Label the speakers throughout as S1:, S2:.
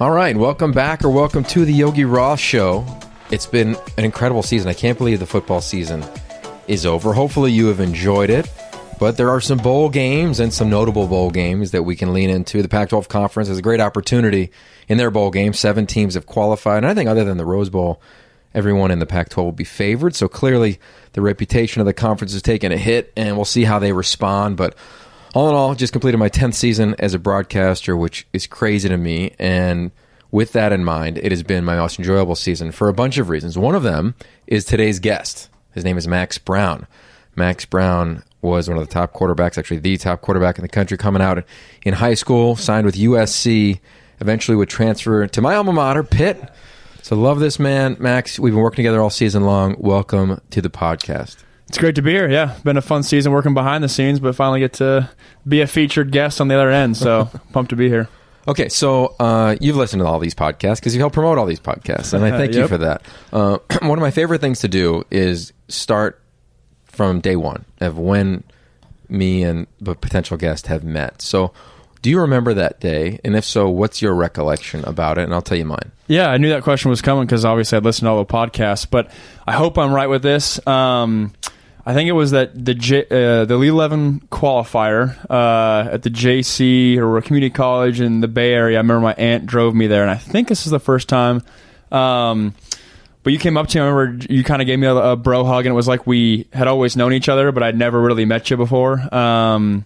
S1: All right, welcome back or welcome to the Yogi Roth Show. It's been an incredible season. I can't believe the football season is over. Hopefully you have enjoyed it, but there are some bowl games and some notable bowl games that we can lean into. The Pac-12 Conference has a great opportunity in their bowl game. 7 teams have qualified, and I think other than the Rose Bowl, everyone in the Pac-12 will be favored. So clearly the reputation of the conference has taken a hit, and we'll see how they respond. But all in all, just completed my 10th season as a broadcaster, which is crazy to me. And with that in mind, it has been my most enjoyable season for a bunch of reasons. One of them is today's guest. His name is Max Browne. Max Browne was one of the top quarterbacks, actually the top quarterback in the country, coming out in high school, signed with USC, eventually would transfer to my alma mater, Pitt. So love this man. Max, we've been working together all season long. Welcome to the podcast.
S2: It's great to be here. Yeah, been a fun season working behind the scenes, but finally get to be a featured guest on the other end. So pumped to be here.
S1: Okay, so you've listened to all these podcasts because you helped promote all these podcasts, and I thank you for that. One of my favorite things to do is start from day one of when me and the potential guest have met. So do you remember that day? And if so, what's your recollection about it? And I'll tell you mine.
S2: Yeah, I knew that question was coming because obviously I'd listened to all the podcasts, but I hope I'm right with this. I think it was that the Elite 11 qualifier at the JC or a community college in the Bay Area. I remember my aunt drove me there, and I think this is the first time. But you came up to me, I remember you kind of gave me a bro hug, and it was like we had always known each other, but I'd never really met you before. And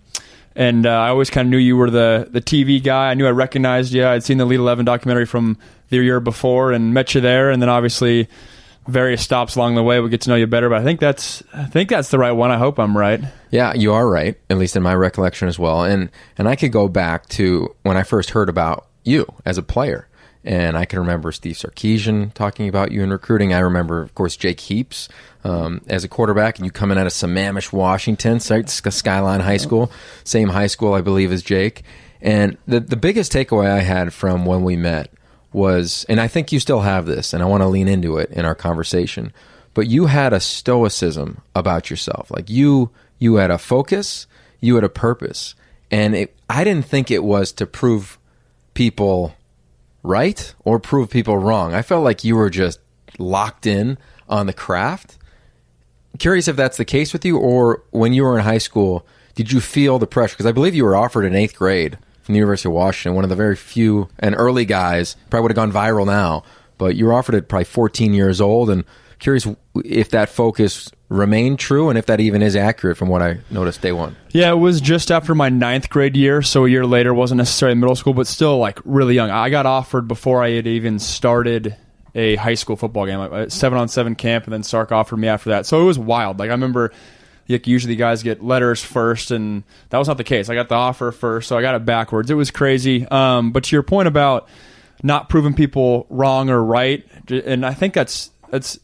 S2: I always kind of knew you were the TV guy. I knew I recognized you. I'd seen the Elite 11 documentary from the year before and met you there, and then obviously various stops along the way we get to know you better. But I think that's the right one. I hope I'm right. Yeah,
S1: you are right, at least in my recollection as well. And I could go back to when I first heard about you as a player. And I can remember Steve Sarkisian talking about you in recruiting. I remember, of course, Jake Heaps as a quarterback, and you coming out of Sammamish, Washington, Skyline High School, same high school, I believe, as Jake. And the biggest takeaway I had from when we met was, and I think you still have this, and I want to lean into it in our conversation, but you had a stoicism about yourself. Like you had a focus, you had a purpose. And I didn't think it was to prove people right or prove people wrong. I felt like you were just locked in on the craft. Curious if that's the case with you, or when you were in high school, did you feel the pressure? Because I believe you were offered in 8th grade from the University of Washington, one of the very few and early guys, probably would have gone viral now, but you were offered at probably 14 years old, and curious if that focus remained true and if that even is accurate from what I noticed day one.
S2: Yeah, it was just after my 9th grade year, so a year later. Wasn't necessarily middle school, but still like really young. I got offered before I had even started a high school football game, like a 7-on-7 camp, and then Sark offered me after that. So it was wild. Like I remember usually guys get letters first, and that was not the case. I got the offer first, so I got it backwards. It was crazy. But to your point about not proving people wrong or right, and I think that's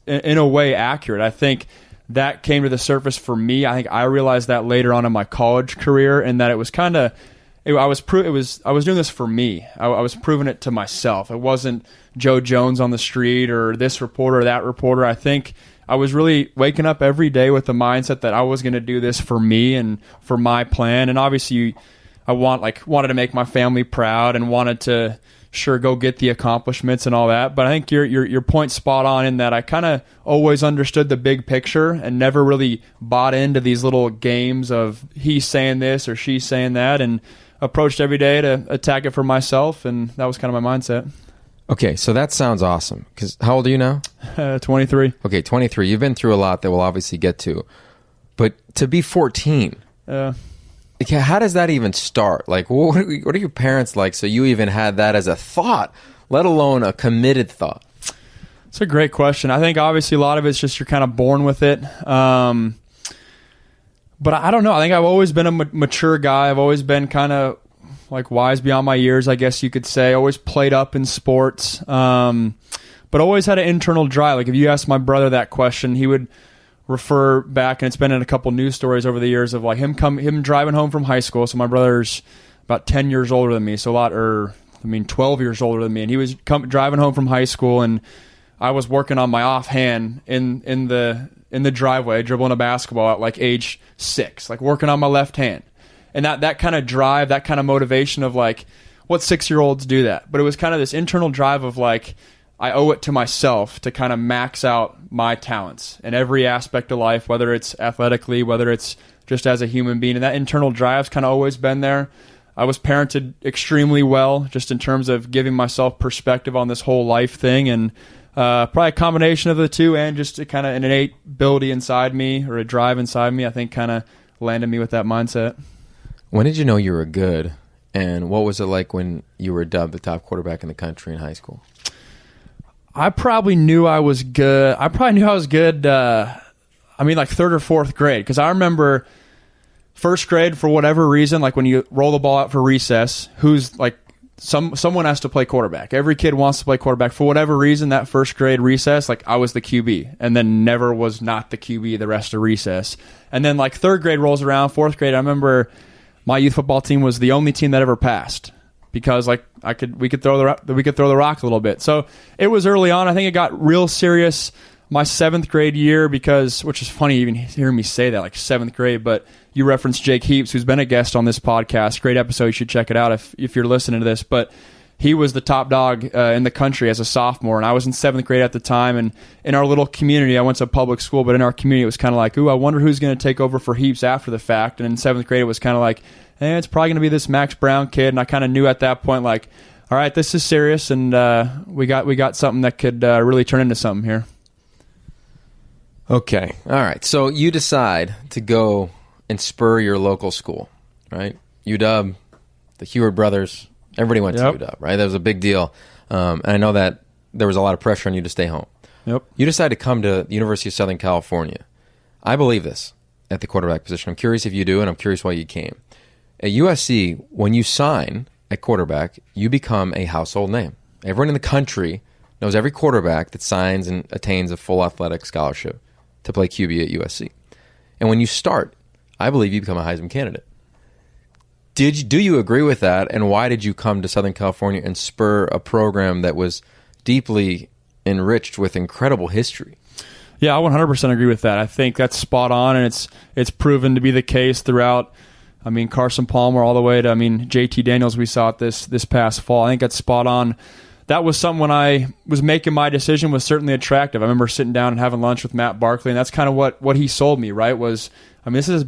S2: in a way accurate. I think that came to the surface for me. I think I realized that later on in my college career, and that it was kind of I was doing this for me. I was proving it to myself. It wasn't Joe Jones on the street or this reporter or that reporter. I think I was really waking up every day with the mindset that I was going to do this for me and for my plan. And obviously, I wanted to make my family proud and wanted to go get the accomplishments and all that. But I think your point's spot on in that I kind of always understood the big picture and never really bought into these little games of he's saying this or she's saying that, and approached every day to attack it for myself. And that was kind of my mindset.
S1: Okay, so that sounds awesome. Because how old are you now?
S2: 23.
S1: Okay, 23. You've been through a lot that we'll obviously get to. But to be 14, how does that even start? Like, what are your parents like so you even had that as a thought, let alone a committed thought?
S2: It's a great question. I think obviously a lot of it's just you're kind of born with it. But I don't know. I think I've always been a mature guy. I've always been kind of like wise beyond my years, I guess you could say. Always played up in sports, but always had an internal drive. Like if you asked my brother that question, he would refer back, and it's been in a couple news stories over the years of like him driving home from high school. So my brother's about 10 years older than me, 12 years older than me, and he was driving home from high school, and I was working on my offhand in the driveway, dribbling a basketball at like age 6, like working on my left hand. And that kind of drive, that kind of motivation of like, what 6-year-olds do that? But it was kind of this internal drive of like, I owe it to myself to kind of max out my talents in every aspect of life, whether it's athletically, whether it's just as a human being. And that internal drive's kind of always been there. I was parented extremely well, just in terms of giving myself perspective on this whole life thing. And probably a combination of the two, and just a kind of an innate ability inside me, or a drive inside me, I think kind of landed me with that mindset.
S1: When did you know you were good? And what was it like when you were dubbed the top quarterback in the country in high school?
S2: I probably knew I was good. Like third or fourth grade. Because I remember first grade, for whatever reason, like when you roll the ball out for recess, who's like, someone has to play quarterback. Every kid wants to play quarterback. For whatever reason, that first grade recess, like I was the QB, and then never was not the QB the rest of recess. And then like third grade rolls around, fourth grade, I remember my youth football team was the only team that ever passed, because like we could throw the rock a little bit. So it was early on. I think it got real serious my seventh grade year, which is funny even hearing me say that, like seventh grade, but you referenced Jake Heaps, who's been a guest on this podcast. Great episode. You should check it out if you're listening to this. But he was the top dog in the country as a sophomore, and I was in seventh grade at the time. And in our little community, I went to a public school, but in our community, it was kind of like, ooh, I wonder who's going to take over for Heaps after the fact. And in seventh grade, it was kind of like, it's probably going to be this Max Browne kid. And I kind of knew at that point, like, all right, this is serious, and we got something that could really turn into something here.
S1: Okay. All right. So you decide to go and spur your local school, right? UW, the Heward brothers, everybody went to UW, right? That was a big deal. And I know that there was a lot of pressure on you to stay home.
S2: Yep.
S1: You decided to come to the University of Southern California. I believe this at the quarterback position. I'm curious if you do, and I'm curious why you came. At USC, when you sign at quarterback, you become a household name. Everyone in the country knows every quarterback that signs and attains a full athletic scholarship to play QB at USC. And when you start, I believe you become a Heisman candidate. Do you agree with that? And why did you come to Southern California and spur a program that was deeply enriched with incredible history?
S2: Yeah, I 100% agree with that. I think that's spot on, and it's proven to be the case throughout. I mean, Carson Palmer all the way to, JT Daniels we saw it this past fall. I think that's spot on. That was something when I was making my decision was certainly attractive. I remember sitting down and having lunch with Matt Barkley, and that's kind of what he sold me, right? This is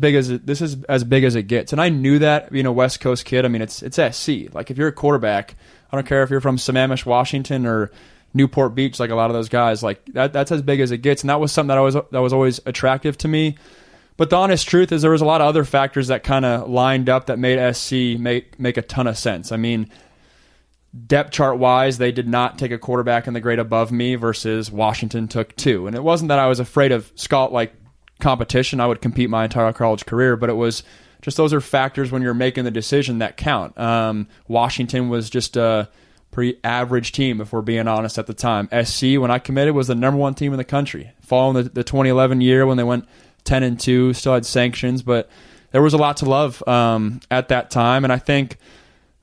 S2: as big as it gets. And I knew that, being a West Coast kid. It's SC. Like, if you're a quarterback, I don't care if you're from Sammamish, Washington, or Newport Beach, like a lot of those guys, like that's as big as it gets. And that was something that was always attractive to me. But the honest truth is there was a lot of other factors that kind of lined up that made SC make a ton of sense. Depth chart wise, they did not take a quarterback in the grade above me, versus Washington took 2. And it wasn't that I was afraid of competition. I would compete my entire college career, but it was just, those are factors when you're making the decision that count. Washington was just a pretty average team, if we're being honest, at the time. SC, when I committed, was the number 1 team in the country. Following the 2011 year when they went 10-2, still had sanctions, but there was a lot to love at that time. And I think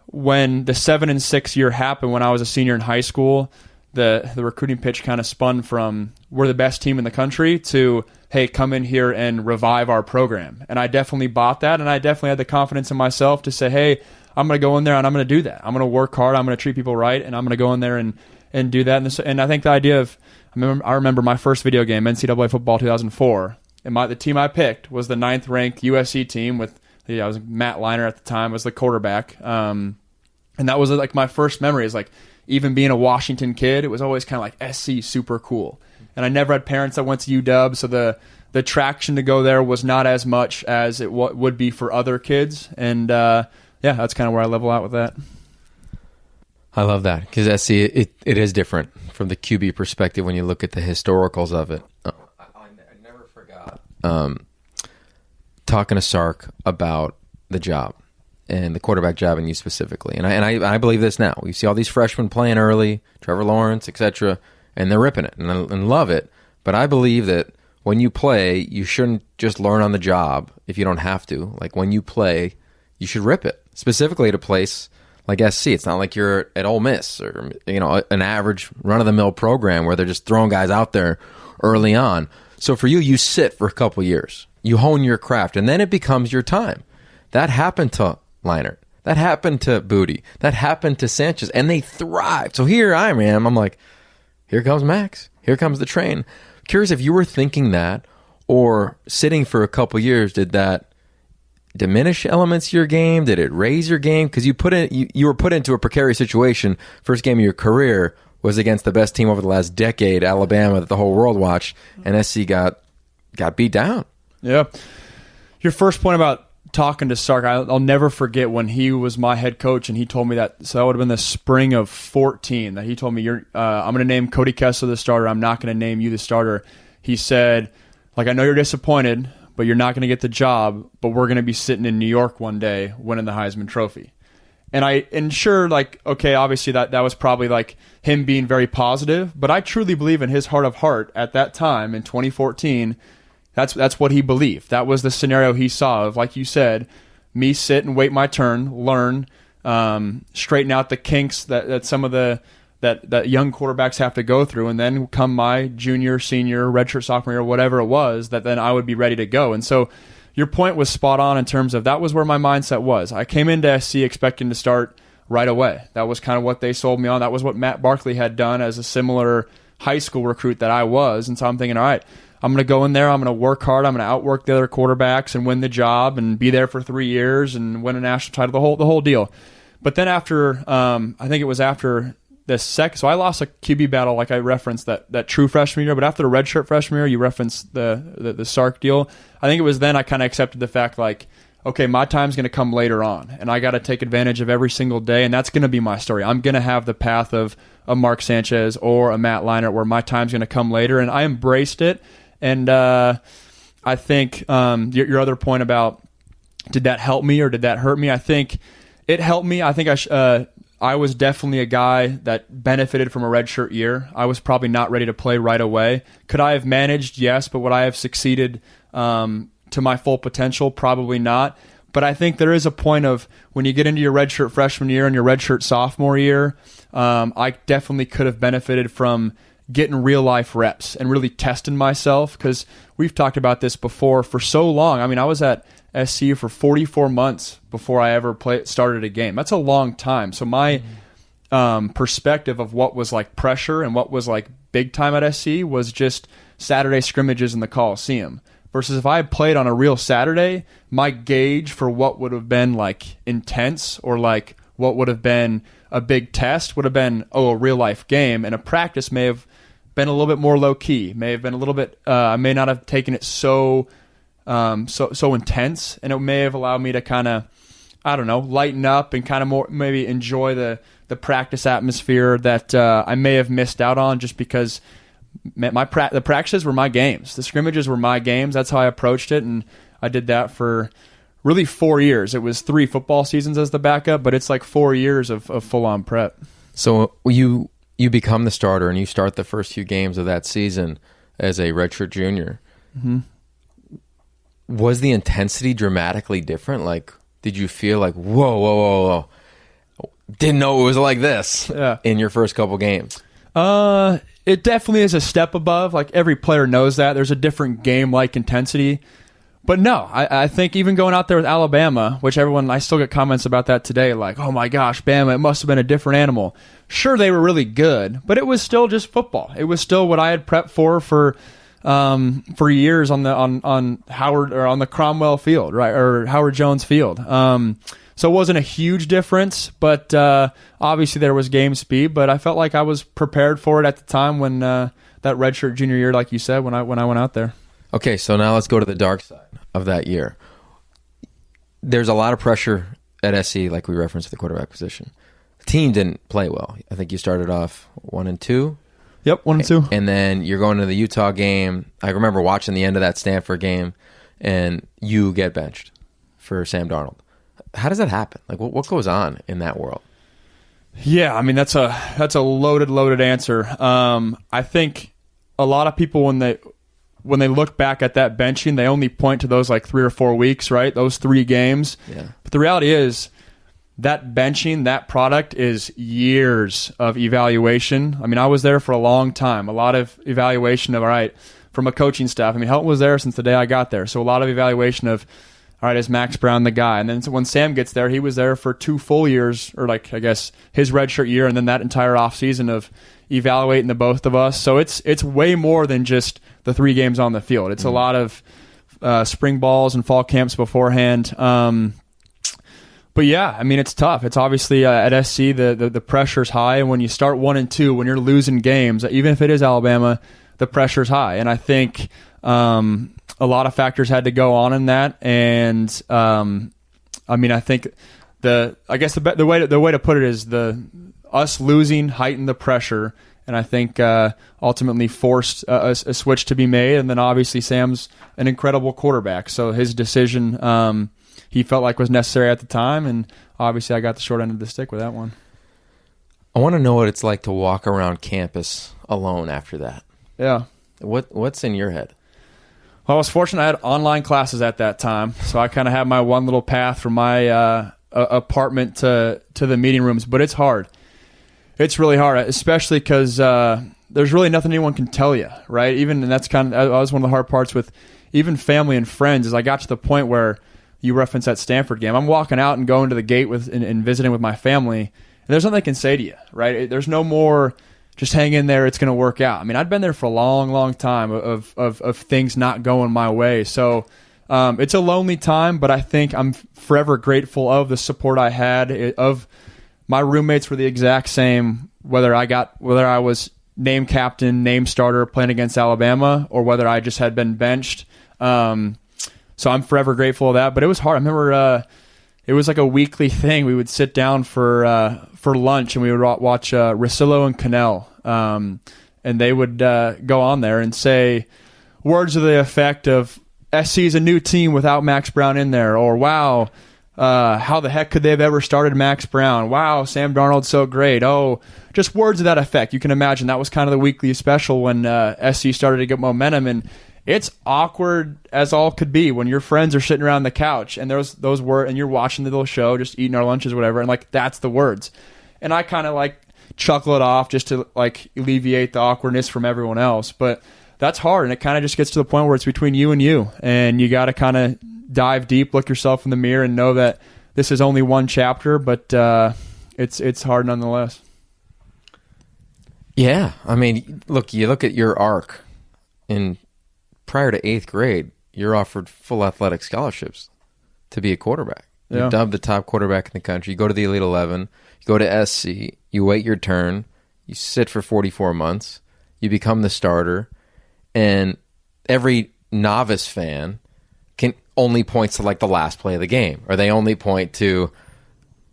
S2: when the 7-6 year happened, when I was a senior in high school, the recruiting pitch kind of spun from, we're the best team in the country, to, hey, come in here and revive our program. And I definitely bought that, and I definitely had the confidence in myself to say, hey, I'm going to go in there and I'm going to do that. I'm going to work hard, I'm going to treat people right, and I'm going to go in there and do that. And I think the idea of, I remember my first video game, NCAA Football 2004, and the team I picked was the 9th ranked USC team with, I was Matt Leinart at the time, was the quarterback. And that was like my first memory, is like, even being a Washington kid, it was always kind of like SC, super cool. And I never had parents that went to UW, so the traction to go there was not as much as it would be for other kids. And that's kind of where I level out with that.
S1: I love that, because SC, it is different from the QB perspective when you look at the historicals of it. I never forgot talking to Sark about the job, and the quarterback job, and you specifically. And I believe this now. You see all these freshmen playing early, Trevor Lawrence, etc., and they're ripping it and love it. But I believe that when you play, you shouldn't just learn on the job if you don't have to. Like, when you play, you should rip it, specifically at a place like SC. It's not like you're at Ole Miss or an average run-of-the-mill program where they're just throwing guys out there early on. So for you sit for a couple years. You hone your craft, and then it becomes your time. That happened to Leinart. That happened to Booty. That happened to Sanchez, and they thrived. So here I am. I'm like, here comes Max. Here comes the train. Curious if you were thinking that, or sitting for a couple years, did that diminish elements of your game? Did it raise your game? Because you were put into a precarious situation. First game of your career was against the best team over the last decade, Alabama, that the whole world watched, and SC got beat down.
S2: Yeah. Your first point about talking to Sark, I'll never forget when he was my head coach and he told me that. So that would have been the spring of 2014 that he told me, I'm going to name Cody Kessler the starter. I'm not going to name you the starter. He said, like, I know you're disappointed, but you're not going to get the job, but we're going to be sitting in New York one day winning the Heisman Trophy. And sure, like, okay, obviously that was probably like him being very positive, but I truly believe in his heart of heart at that time in 2014, that's what he believed. That was the scenario he saw of, like you said, me sit and wait my turn, learn, straighten out the kinks that some of that young quarterbacks have to go through, and then come my junior, senior, redshirt sophomore year, whatever it was, that then I would be ready to go. And so your point was spot on in terms of that was where my mindset was. I came into SC expecting to start right away. That was kind of what they sold me on. That was what Matt Barkley had done as a similar high school recruit that I was. And so I'm thinking, all right, I'm going to go in there, I'm going to work hard, I'm going to outwork the other quarterbacks and win the job and be there for 3 years and win a national title, the whole deal. But then after, I think it was after the second, so I lost a QB battle, like I referenced that true freshman year, but after the redshirt freshman year, you referenced the Sark deal. I think it was then I kind of accepted the fact, like, okay, my time's going to come later on, and I got to take advantage of every single day, and that's going to be my story. I'm going to have the path of a Mark Sanchez or a Matt Leinart where my time's going to come later, and I embraced it. And I think your other point about did that help me or did that hurt me? I think it helped me. I think I was definitely a guy that benefited from a redshirt year. I was probably not ready to play right away. Could I have managed? Yes. But would I have succeeded to my full potential? Probably not. But I think there is a point of when you get into your redshirt freshman year and your redshirt sophomore year, I definitely could have benefited from getting real life reps and really testing myself, because we've talked about this before for so long. I mean, I was at SC for 44 months before I ever started a game. That's a long time. So my perspective of what was like pressure and what was like big time at SC was just Saturday scrimmages in the Coliseum. Versus if I had played on a real Saturday, my gauge for what would have been like intense or like what would have been a big test would have been, a real life game. And a practice may have been a little bit more low key, may have been a little bit, I may not have taken it so intense, and it may have allowed me to kind of, I don't know, lighten up and kind of more maybe enjoy the practice atmosphere that I may have missed out on just because the practices were my games. The scrimmages were my games. That's how I approached it, and I did that for really 4 years. It was 3 football seasons as the backup, but it's like 4 years of full-on prep.
S1: So you become the starter, and you start the first few games of that season as a redshirt junior.
S2: Mm-hmm.
S1: Was the intensity dramatically different? Like, did you feel like, whoa, didn't know it was like this in your first couple games?
S2: It definitely is a step above. Like, every player knows that. There's a different game-like intensity. But no, I think even going out there with Alabama, which I still get comments about that today, like, oh my gosh, Bama, it must have been a different animal. Sure, they were really good, but it was still just football. It was still what I had prepped for years on Howard or on the Cromwell Field, right, or Howard Jones Field. So it wasn't a huge difference, but obviously there was game speed. But I felt like I was prepared for it at the time when that redshirt junior year, like you said, when I went out there.
S1: Okay, so now let's go to the dark side of that year. There's a lot of pressure at SC, like we referenced the quarterback position. The team didn't play well. I think you started off 1-2.
S2: Yep, 1-2.
S1: And then you're going to the Utah game. I remember watching the end of that Stanford game, and you get benched for Sam Darnold. How does that happen? Like, what goes on in that world?
S2: Yeah, I mean, that's a loaded answer. I think a lot of people, when they look back at that benching, they only point to those like 3 or 4 weeks, right? Those 3 games.
S1: Yeah.
S2: But the reality is that benching, that product is years of evaluation. I mean, I was there for a long time. A lot of evaluation of, all right, from a coaching staff. I mean, Helton was there since the day I got there. So a lot of evaluation of, all right, is Max Browne the guy? And then when Sam gets there, he was there for 2 full years, or like I guess his redshirt year, and then that entire offseason of evaluating the both of us. So it's way more than just the 3 games on the field. It's a lot of spring balls and fall camps beforehand. But yeah, I mean, it's tough. It's obviously at SC the pressure's high, and when you start 1-2, when you're losing games, even if it is Alabama, the pressure's high. And I think a lot of factors had to go on in that. And I mean, I think the way to put it is us losing heightened the pressure, and I think ultimately forced a switch to be made. And then obviously Sam's an incredible quarterback, so his decision he felt like was necessary at the time, and obviously I got the short end of the stick with that one.
S1: I want to know what it's like to walk around campus alone after that.
S2: Yeah.
S1: What's in your head?
S2: Well, I was fortunate I had online classes at that time, so I kind of had my one little path from my apartment to the meeting rooms, but it's hard. It's really hard, especially because there's really nothing anyone can tell you, right? And that's that was one of the hard parts with even family and friends, is I got to the point where you referenced that Stanford game. I'm walking out and going to the gate and visiting with my family, and there's nothing they can say to you, right? There's no more just hang in there, it's going to work out. I mean, I'd been there for a long, long time of things not going my way. So it's a lonely time, but I think I'm forever grateful of the support I had. Of my roommates were the exact same, whether I was named captain, named starter playing against Alabama, or whether I just had been benched. So I'm forever grateful of that. But it was hard. I remember it was like a weekly thing. We would sit down for lunch, and we would watch Russillo and Cannell, and they would go on there and say words of the effect of SC is a new team without Max Browne in there, or wow, how the heck could they have ever started Max Browne? Wow, Sam Darnold's so great. Oh, just words of that effect. You can imagine that was kind of the weekly special when SC started to get momentum, and it's awkward as all could be when your friends are sitting around the couch and there's those words, and you're watching the little show, just eating our lunches, whatever, and like that's the words. And I kind of like chuckle it off just to like alleviate the awkwardness from everyone else. But that's hard, and it kind of just gets to the point where it's between you, and you got to kind of dive deep, look yourself in the mirror, and know that this is only one chapter, but it's hard nonetheless.
S1: Yeah, I mean, you look at your arc in. Prior to 8th grade, you're offered full athletic scholarships to be a quarterback. You're dubbed the top quarterback in the country. You go to the Elite 11. You go to SC. You wait your turn. You sit for 44 months. You become the starter. And every novice fan can only point to like the last play of the game, or they only point to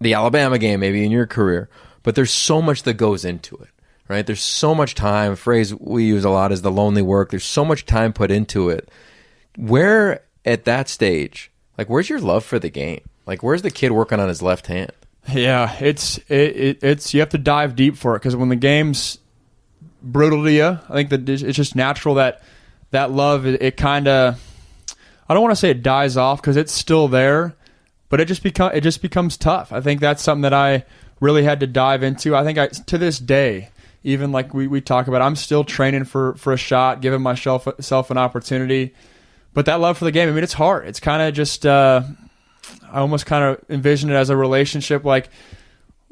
S1: the Alabama game maybe in your career. But there's so much that goes into it. Right? There's so much time. A phrase we use a lot is the lonely work. There's so much time put into it. Where at that stage, like, where's your love for the game? Like, where's the kid working on his left hand?
S2: Yeah, it's you have to dive deep for it, because when the game's brutal to you, I think that it's just natural that love it kind of, I don't want to say it dies off, because it's still there, but it just becomes tough. I think that's something that I really had to dive into. I think to this day, even like we talk about, I'm still training for a shot, giving myself an opportunity. But that love for the game, I mean, it's hard. It's kind of just, I almost kind of envision it as a relationship, like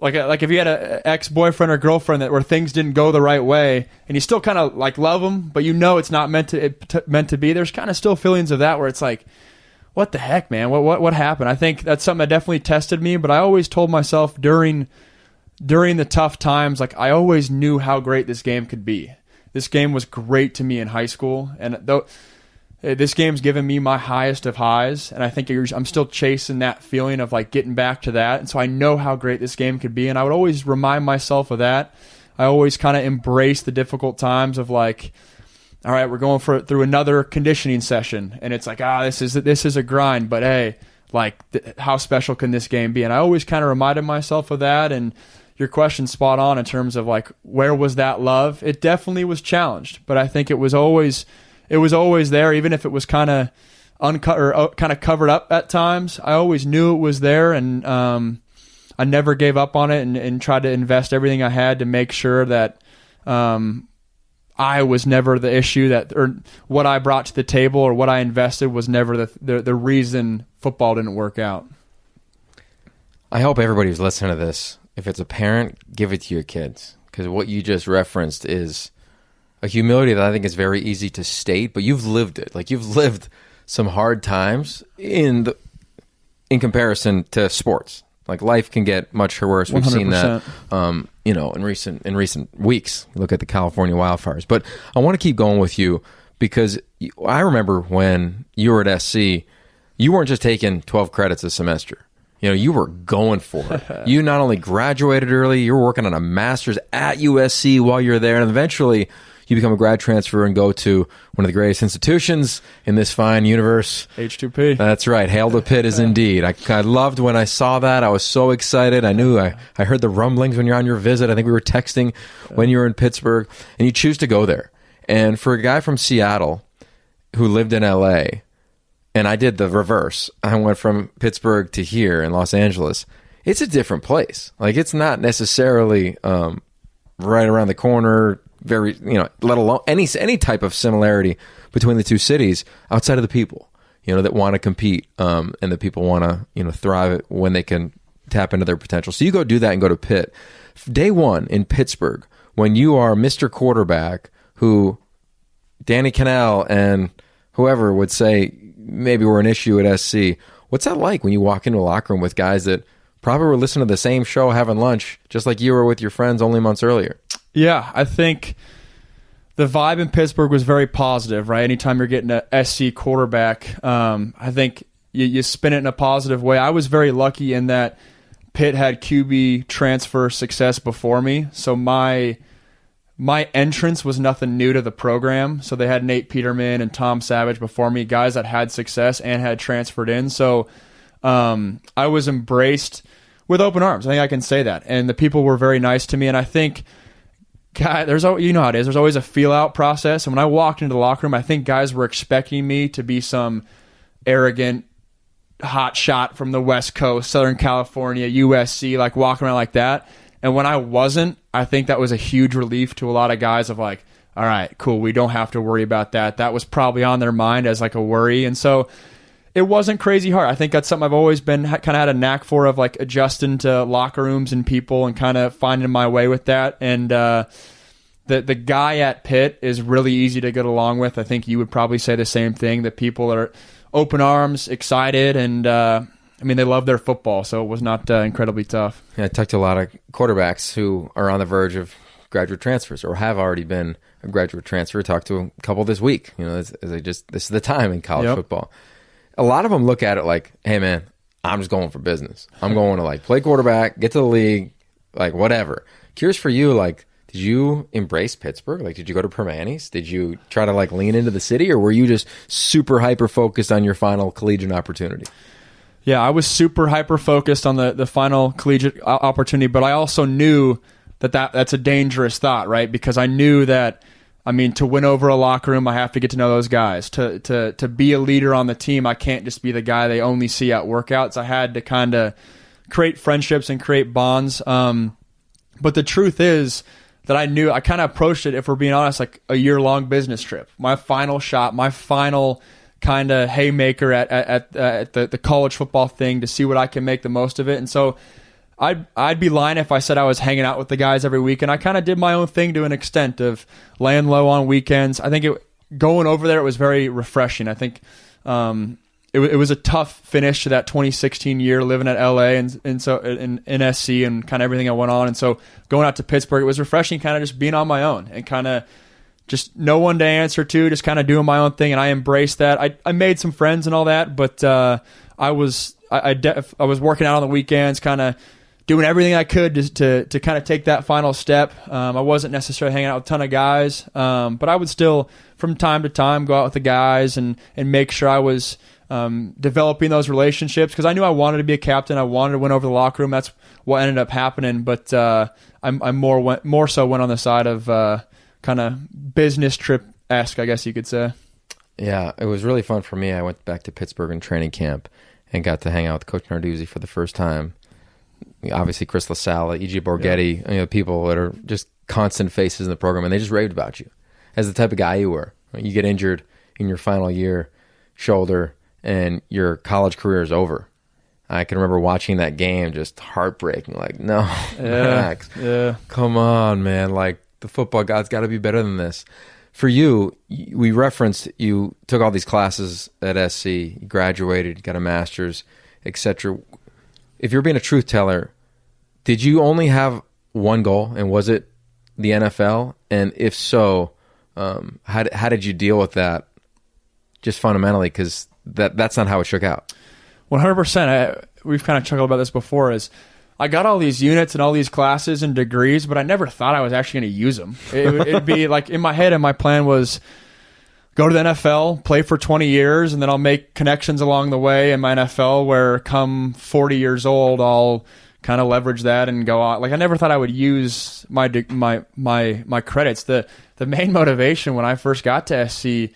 S2: if you had an ex-boyfriend or girlfriend where things didn't go the right way, and you still kind of like love them, but you know it's not meant to be. There's kind of still feelings of that where it's like, what the heck, man? What happened? I think that's something that definitely tested me, but I always told myself during the tough times, like I always knew how great this game could be. This game was great to me in high school, and this game's given me my highest of highs, and I think I'm still chasing that feeling of like getting back to that, and so I know how great this game could be, and I would always remind myself of that. I always kind of embrace the difficult times of like, all right, we're going through another conditioning session, and it's like, this is a grind, but hey, like how special can this game be? And I always kind of reminded myself of that. And your question's spot on in terms of like, where was that love? It definitely was challenged, but I think it was always there, even if it was kind of uncut or kind of covered up at times. I always knew it was there, and I never gave up on it, and tried to invest everything I had to make sure that I was never the issue, or what I brought to the table or what I invested was never the reason football didn't work out.
S1: I hope everybody who's listening to this, if it's a parent, give it to your kids, because what you just referenced is a humility that I think is very easy to state, but you've lived it. Like, you've lived some hard times in comparison to sports. Like, life can get much worse. We've 100%. Seen that, in recent weeks. Look at the California wildfires. But I want to keep going with you, because I remember when you were at SC, you weren't just taking 12 credits a semester. You were going for it. You not only graduated early, you were working on a master's at USC while you were there, and eventually you become a grad transfer and go to one of the greatest institutions in this fine universe.
S2: H2P.
S1: That's right. Hail to Pitt is indeed. I loved when I saw that. I was so excited. I knew I heard the rumblings when you're on your visit. I think we were texting when you were in Pittsburgh, and you choose to go there. And for a guy from Seattle who lived in LA, and I did the reverse. I went from Pittsburgh to here in Los Angeles. It's a different place. Like, it's not necessarily right around the corner, very, let alone any type of similarity between the two cities outside of the people, that want to compete, and the people want to, thrive when they can tap into their potential. So you go do that and go to Pitt. Day one in Pittsburgh, when you are Mr. Quarterback, who Danny Cannell and whoever would say maybe were an issue at SC. What's that like when you walk into a locker room with guys that probably were listening to the same show, having lunch, just like you were with your friends only months earlier?
S2: Yeah, I think the vibe in Pittsburgh was very positive, right? Anytime you're getting a SC quarterback, I think you spin it in a positive way. I was very lucky in that Pitt had QB transfer success before me, so my entrance was nothing new to the program. So they had Nate Peterman and Tom Savage before me, guys that had success and had transferred in. So I was embraced with open arms. I think I can say that. And the people were very nice to me. And I think, God, you know how it is. There's always a feel-out process. And when I walked into the locker room, I think guys were expecting me to be some arrogant hot shot from the West Coast, Southern California, USC, like walking around like that. And when I wasn't, I think that was a huge relief to a lot of guys of like, all right, cool, we don't have to worry about that. That was probably on their mind as like a worry. And so it wasn't crazy hard. I think that's something I've always been kind of had a knack for, of like adjusting to locker rooms and people and kind of finding my way with that. And the guy at Pitt is really easy to get along with. I think you would probably say the same thing, that people are open arms, excited, and they love their football, so it was not incredibly tough.
S1: Yeah, I talked to a lot of quarterbacks who are on the verge of graduate transfers or have already been a graduate transfer. I talked to a couple this week. This is the time in college football. A lot of them look at it like, hey, man, I'm just going for business. I'm going to like play quarterback, get to the league, like whatever. Curious for you, like, did you embrace Pittsburgh? Like, did you go to Permanis? Did you try to like lean into the city, or were you just super hyper focused on your final collegiate opportunity?
S2: Yeah, I was super hyper-focused on the final collegiate opportunity, but I also knew that's a dangerous thought, right? Because I knew that, to win over a locker room, I have to get to know those guys. To be a leader on the team, I can't just be the guy they only see at workouts. I had to kind of create friendships and create bonds. But the truth is that I kind of approached it, if we're being honest, like a year-long business trip. My final shot, my final kind of haymaker at the college football thing, to see what I can make the most of it. And so I'd be lying if I said I was hanging out with the guys every week, and I kind of did my own thing to an extent of laying low on weekends. I think going over there, it was very refreshing. I think it was a tough finish to that 2016 year living at LA and so in SC and kind of everything that went on. And so going out to Pittsburgh, it was refreshing, kind of just being on my own and kind of just no one to answer to, just kind of doing my own thing, and I embraced that. I made some friends and all that, but I was working out on the weekends, kind of doing everything I could to kind of take that final step. I wasn't necessarily hanging out with a ton of guys, but I would still, from time to time, go out with the guys and make sure I was developing those relationships, because I knew I wanted to be a captain. I wanted to win over the locker room. That's what ended up happening, but I more so went on the side of kind of business trip-esque, I guess you could say.
S1: Yeah, it was really fun for me. I went back to Pittsburgh in training camp and got to hang out with Coach Narduzzi for the first time. Obviously, Chris LaSalle, E.G. Borghetti, people that are just constant faces in the program, and they just raved about you. as the type of guy you were. Right? You get injured in your final year, shoulder, and your college career is over. I can remember watching that game, just heartbreaking. Like, no, Max, come on, man. Like, the football god's got to be better than this. For you, we referenced you took all these classes at SC, you graduated, got a master's, etc. If you're being a truth teller, did you only have one goal, and was it the NFL? And if so, how did you deal with that? Just fundamentally, because that's not how it shook out.
S2: 100%. We've kind of chuckled about this before. Is I got all these units and all these classes and degrees, but I never thought I was actually going to use them. It'd be like in my head, and my plan was go to the NFL, play for 20 years, and then I'll make connections along the way in my NFL where come 40 years old, I'll kind of leverage that and go on. Like, I never thought I would use my credits. The main motivation when I first got to SC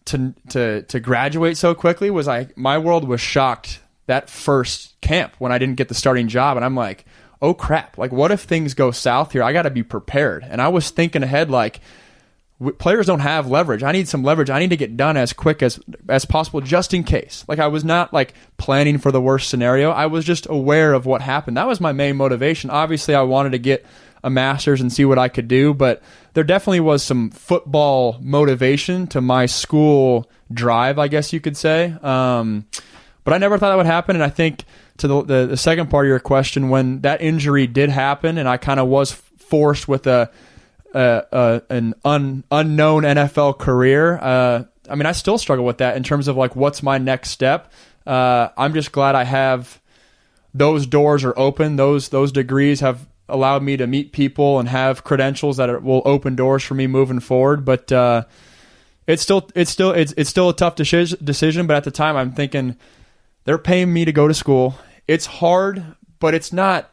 S2: to graduate so quickly was my world was shocked that first camp when I didn't get the starting job, and I'm like, oh crap, like what if things go south here? I got to be prepared. And I was thinking ahead, like, players don't have leverage. I need some leverage. I need to get done as quick as possible just in case. Like, I was not like planning for the worst scenario. I was just aware of what happened. That was my main motivation. Obviously, I wanted to get a master's and see what I could do, but there definitely was some football motivation to my school drive, I guess you could say. But I never thought that would happen. And I think to the second part of your question, when that injury did happen and I kind of was forced with an unknown NFL career, I mean, I still struggle with that in terms of like, what's my next step? I'm just glad I have those doors are open. Those degrees have allowed me to meet people and have credentials that will open doors for me moving forward. But it's still a tough decision. But at the time, I'm thinking they're paying me to go to school. It's hard, but it's not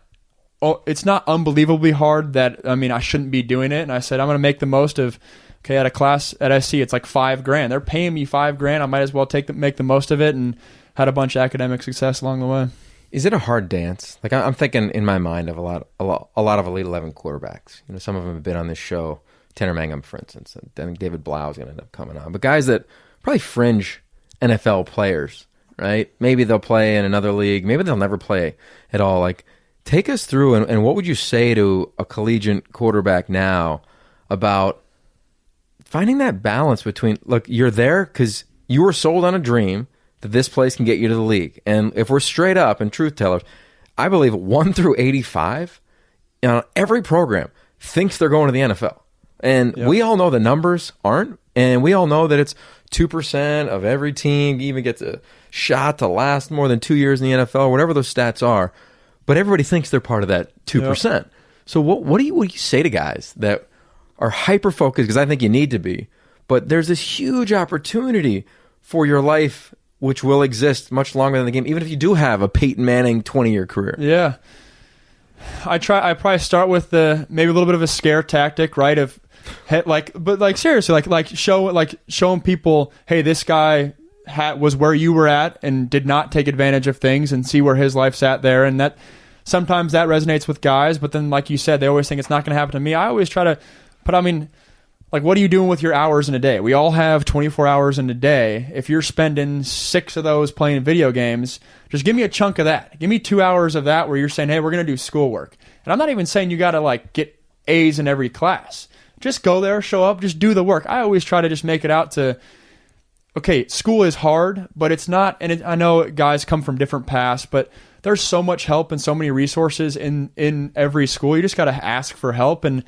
S2: unbelievably hard that, I mean, I shouldn't be doing it. And I said, I'm going to make the most of, okay, at a class at SC, it's like $5,000. They're paying me $5,000. I might as well make the most of it, and had a bunch of academic success along the way.
S1: Is it a hard dance? Like, I'm thinking in my mind of a lot of Elite 11 quarterbacks. You know, some of them have been on this show. Tanner Mangum, for instance. I think David Blau is going to end up coming on. But guys that probably fringe NFL players, right? Maybe they'll play in another league. Maybe they'll never play at all. Like, take us through, and what would you say to a collegiate quarterback now about finding that balance between, look, you're there because you were sold on a dream that this place can get you to the league. And if we're straight up and truth tellers, I believe 1 through 85, you know, every program thinks they're going to the NFL. And we all know the numbers aren't. And we all know that it's 2% of every team even gets a shot to last more than 2 years in the NFL, whatever those stats are. But everybody thinks they're part of that 2%. Yep. So what do you say to guys that are hyper-focused, because I think you need to be, but there's this huge opportunity for your life which will exist much longer than the game, even if you do have a Peyton Manning 20-year career. Yeah.
S2: I probably start with maybe a little bit of a scare tactic, right? But seriously, showing people, hey, this guy was where you were at and did not take advantage of things, and see where his life's at there. And that sometimes that resonates with guys, but then like you said, they always think it's not going to happen to me. I always try to, but I mean, like, what are you doing with your hours in a day? We all have 24 hours in a day. If you're spending 6 of those playing video games, just give me a chunk of that. Give me 2 hours of that where you're saying, hey, we're going to do schoolwork. And I'm not even saying you got to like get A's in every class. Just go there, show up, just do the work. I always try to just make it out to, okay, school is hard, but it's not, and I know guys come from different paths, but there's so much help and so many resources in every school. You just got to ask for help. And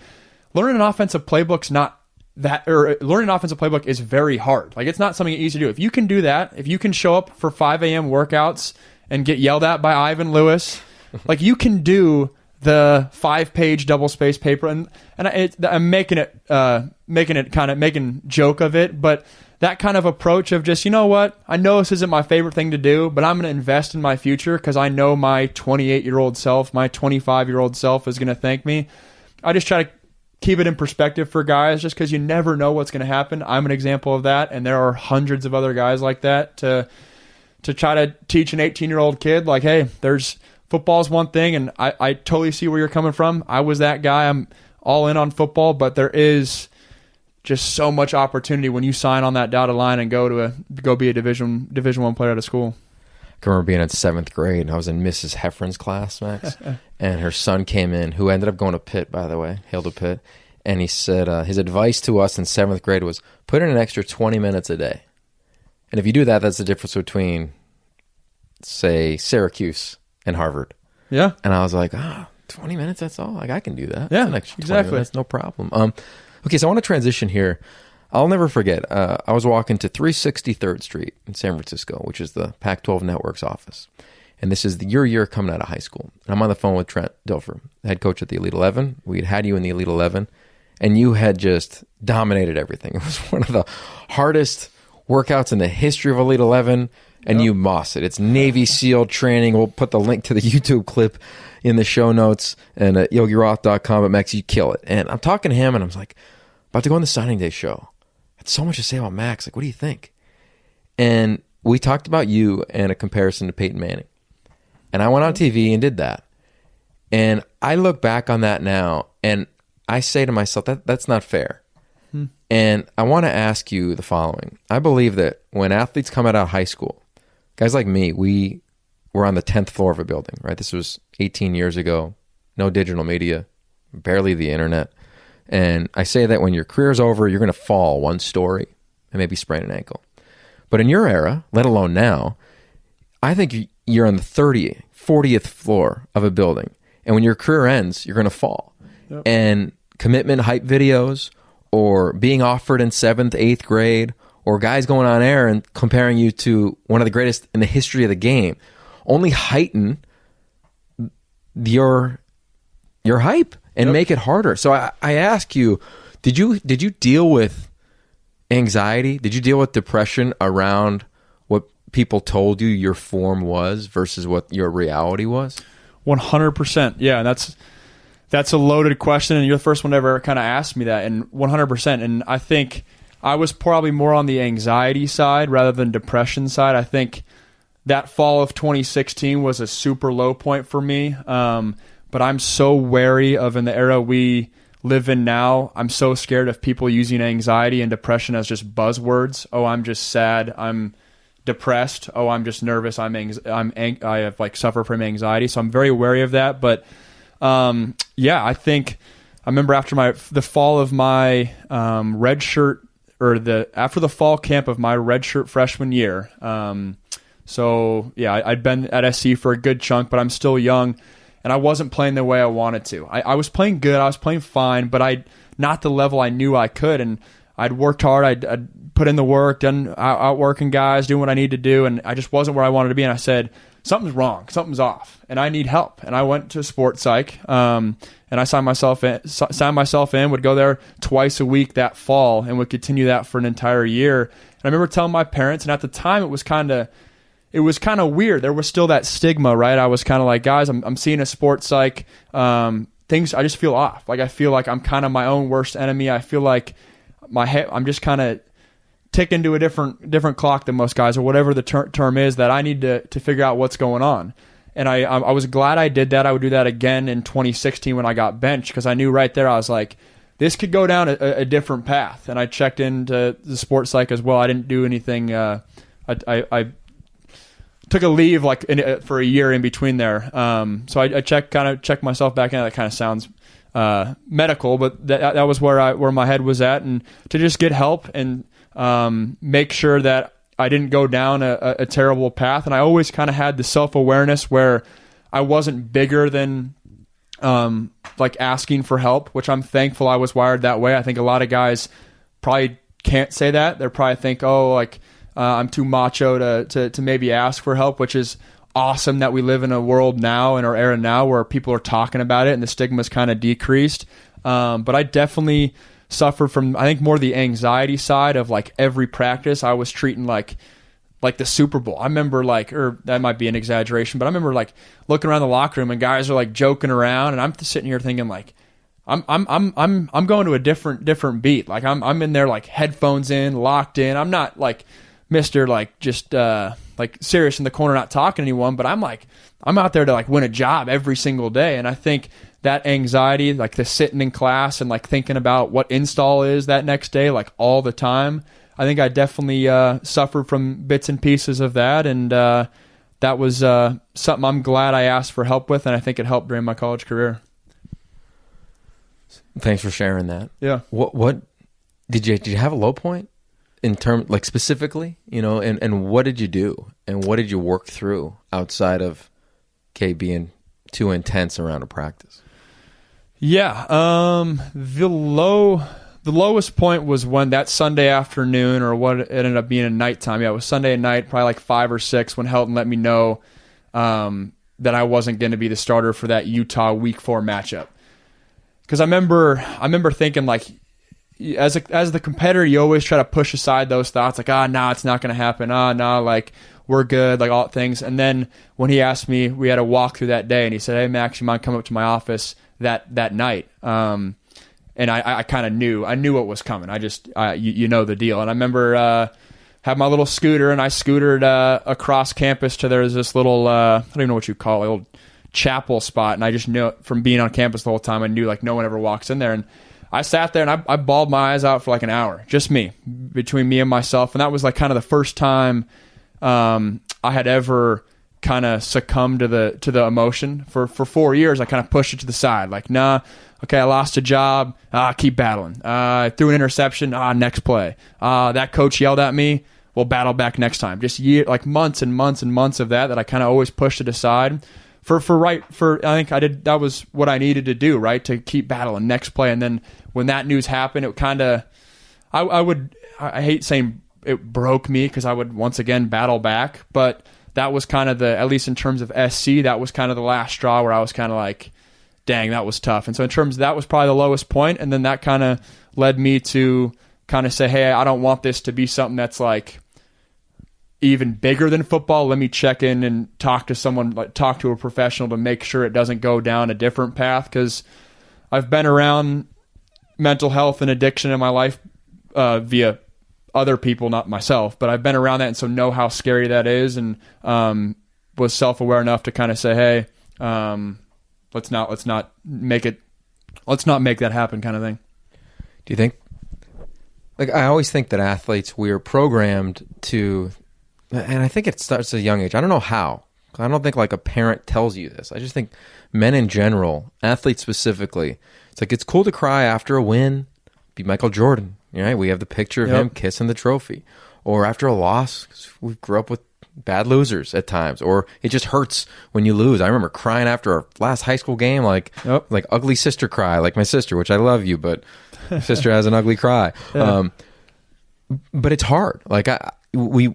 S2: learning an offensive playbook's not that, or learning an offensive playbook is very hard. Like, it's not something easy to do. If you can do that, if you can show up for 5 a.m. workouts and get yelled at by Ivan Lewis, like, you can do the 5-page double-spaced paper, and I'm making joke of it, but that kind of approach of just, you know what, I know this isn't my favorite thing to do, but I'm going to invest in my future because I know my 28-year-old self, my 25-year-old self is going to thank me. I just try to keep it in perspective for guys, just because you never know what's going to happen. I'm an example of that, and there are hundreds of other guys like that to try to teach an 18-year-old kid, like, hey, football's one thing, and I totally see where you're coming from. I was that guy. I'm all in on football, but there is just so much opportunity when you sign on that dotted line and go be a Division I player at a school.
S1: I can remember being in 7th grade, and I was in Mrs. Heffron's class, Max, and her son came in, who ended up going to Pitt, by the way, hail to Pitt, and he said his advice to us in 7th grade was, put in an extra 20 minutes a day. And if you do that, that's the difference between, say, Syracuse and Harvard.
S2: Yeah.
S1: And I was like, 20 minutes, that's all? Like, I can do that.
S2: Yeah,
S1: that's an extra 20
S2: exactly.
S1: minutes, no problem. Okay, so I want to transition here. I'll never forget. I was walking to 363rd Street in San Francisco, which is the Pac-12 Networks office. And this is your year coming out of high school. And I'm on the phone with Trent Dilfer, head coach at the Elite 11. We'd had you in the Elite 11, and you had just dominated everything. It was one of the hardest workouts in the history of Elite 11, and you mossed it. It's Navy SEAL training. We'll put the link to the YouTube clip in the show notes and at yogiroth.com. But Max, you kill it. And I'm talking to him, and I'm like, about to go on the signing day show. I had so much to say about Max. Like, what do you think? And we talked about you and a comparison to Peyton Manning. And I went on TV and did that. And I look back on that now, and I say to myself, that's not fair. And I want to ask you the following. I believe that when athletes come out of high school, guys like me, we were on the 10th floor of a building, right? This was 18 years ago. No digital media, barely the internet. And I say that when your career's over, you're going to fall one story and maybe sprain an ankle. But in your era, let alone now, I think you're on the 30th, 40th floor of a building. And when your career ends, you're going to fall. Yep. And commitment hype videos, or being offered in 7th, 8th grade, or guys going on air and comparing you to one of the greatest in the history of the game, only heighten your hype and make it harder. So I ask you, did you deal with anxiety? Did you deal with depression around what people told you your form was versus what your reality was?
S2: 100%. Yeah, that's a loaded question, and you're the first one to ever kind of ask me that, and 100%. And I think I was probably more on the anxiety side rather than depression side. I think that fall of 2016 was a super low point for me, but I'm so wary of, in the era we live in now, I'm so scared of people using anxiety and depression as just buzzwords. Oh, I'm just sad. I'm depressed. Oh, I'm just nervous. I have suffer from anxiety, so I'm very wary of that. But yeah, I think I remember after the fall of my red shirt, or after the fall camp of my redshirt freshman year. So yeah, I'd been at SC for a good chunk, but I'm still young, and I wasn't playing the way I wanted to. I was playing good, I was playing fine, but not the level I knew I could. And I'd worked hard, I'd put in the work, done outworking guys, doing what I need to do, and I just wasn't where I wanted to be. And I said, something's wrong, something's off, and I need help. And I went to sports psych, and I signed myself in, would go there twice a week that fall, and would continue that for an entire year. And I remember telling my parents, and at the time it was kind of weird. There was still that stigma, right? I was kind of like, guys, I'm seeing a sports psych. Things, I just feel off. Like, I feel like I'm kind of my own worst enemy. I feel like I'm just kind of ticking to a different clock than most guys, or whatever the term is, that I need to figure out what's going on. And I was glad I did that. I would do that again in 2016 when I got benched, because I knew right there, I was like, this could go down a different path. And I checked into the sports psych as well. I didn't do anything. I took a leave for a year in between there. So I checked myself back in. That kind of sounds medical, but that was where my head was at, and to just get help and make sure that I didn't go down a terrible path. And I always kind of had the self-awareness where I wasn't bigger than asking for help, which I'm thankful I was wired that way. I think a lot of guys probably can't say that. They probably think, I'm too macho to maybe ask for help, which is awesome that we live in a world now, in our era now, where people are talking about it and the stigma's kind of decreased. But I definitely suffered from, I think, more the anxiety side of every practice I was treating like the Super Bowl. I remember or that might be an exaggeration, but I remember looking around the locker room and guys are joking around, and I'm sitting here thinking I'm going to a different beat. I'm in there headphones in, locked in. I'm not Mr. like serious in the corner, not talking to anyone, but I'm out there to like win a job every single day. And I think that anxiety, like the sitting in class and like thinking about what install is that next day, like all the time, I think I definitely suffered from bits and pieces of that. And that was something I'm glad I asked for help with, and I think it helped during my college career.
S1: Thanks for sharing that.
S2: Yeah.
S1: What did you have a low point in term, like specifically, and what did you do and what did you work through outside of being too intense around a practice?
S2: Yeah. The lowest point was when that Sunday afternoon, or what it ended up being at nighttime. Yeah, it was Sunday at night, probably like 5 or 6, when Helton let me know that I wasn't going to be the starter for that Utah Week 4 matchup. Because I remember thinking, like, as the competitor, you always try to push aside those thoughts, like, it's not going to happen. Like, we're good, like all things. And then when he asked me, we had a walkthrough that day, and he said, "Hey, Max, you mind coming up to my office that night?" And I kind of knew. I knew what was coming. You know the deal. And I remember had my little scooter, and I scootered across campus to there's this little, I don't even know what you call it, little chapel spot. And I just knew from being on campus the whole time, I knew like no one ever walks in there. And I sat there and I bawled my eyes out for like an hour, just me, between me and myself. And that was like kind of the first time I had ever kind of succumbed to the emotion. For 4 years, I kind of pushed it to the side, like, nah, okay, I lost a job, keep battling. I threw an interception, next play. That coach yelled at me, we'll battle back next time. Just like months and months and months of that I kind of always pushed it aside. I think I did, that was what I needed to do, right, to keep battling next play. And then when that news happened, it kind of, I hate saying it broke me, because I would once again battle back, but that was kind of at least in terms of SC, that was kind of the last straw where I was kind of like, dang, that was tough. And so in terms of that was probably the lowest point, and then that kind of led me to kind of say, hey, I don't want this to be something that's like even bigger than football. Let me check in and talk to someone, like talk to a professional, to make sure it doesn't go down a different path, because I've been around mental health and addiction in my life via other people, not myself, but I've been around that, and so know how scary that is, and was self-aware enough to kind of say, hey, let's not make that happen, kind of thing.
S1: Do you think, like, I always think that athletes, we are programmed to, and I think it starts at a young age. I don't know how. I don't think like a parent tells you this. I just think men in general, athletes specifically, it's like it's cool to cry after a win. Be Michael Jordan, right? We have the picture of him kissing the trophy. Or after a loss, 'cause we grew up with bad losers at times. Or it just hurts when you lose. I remember crying after our last high school game, like ugly sister cry, like my sister, which I love you, but my sister has an ugly cry. Yeah. But it's hard. Like we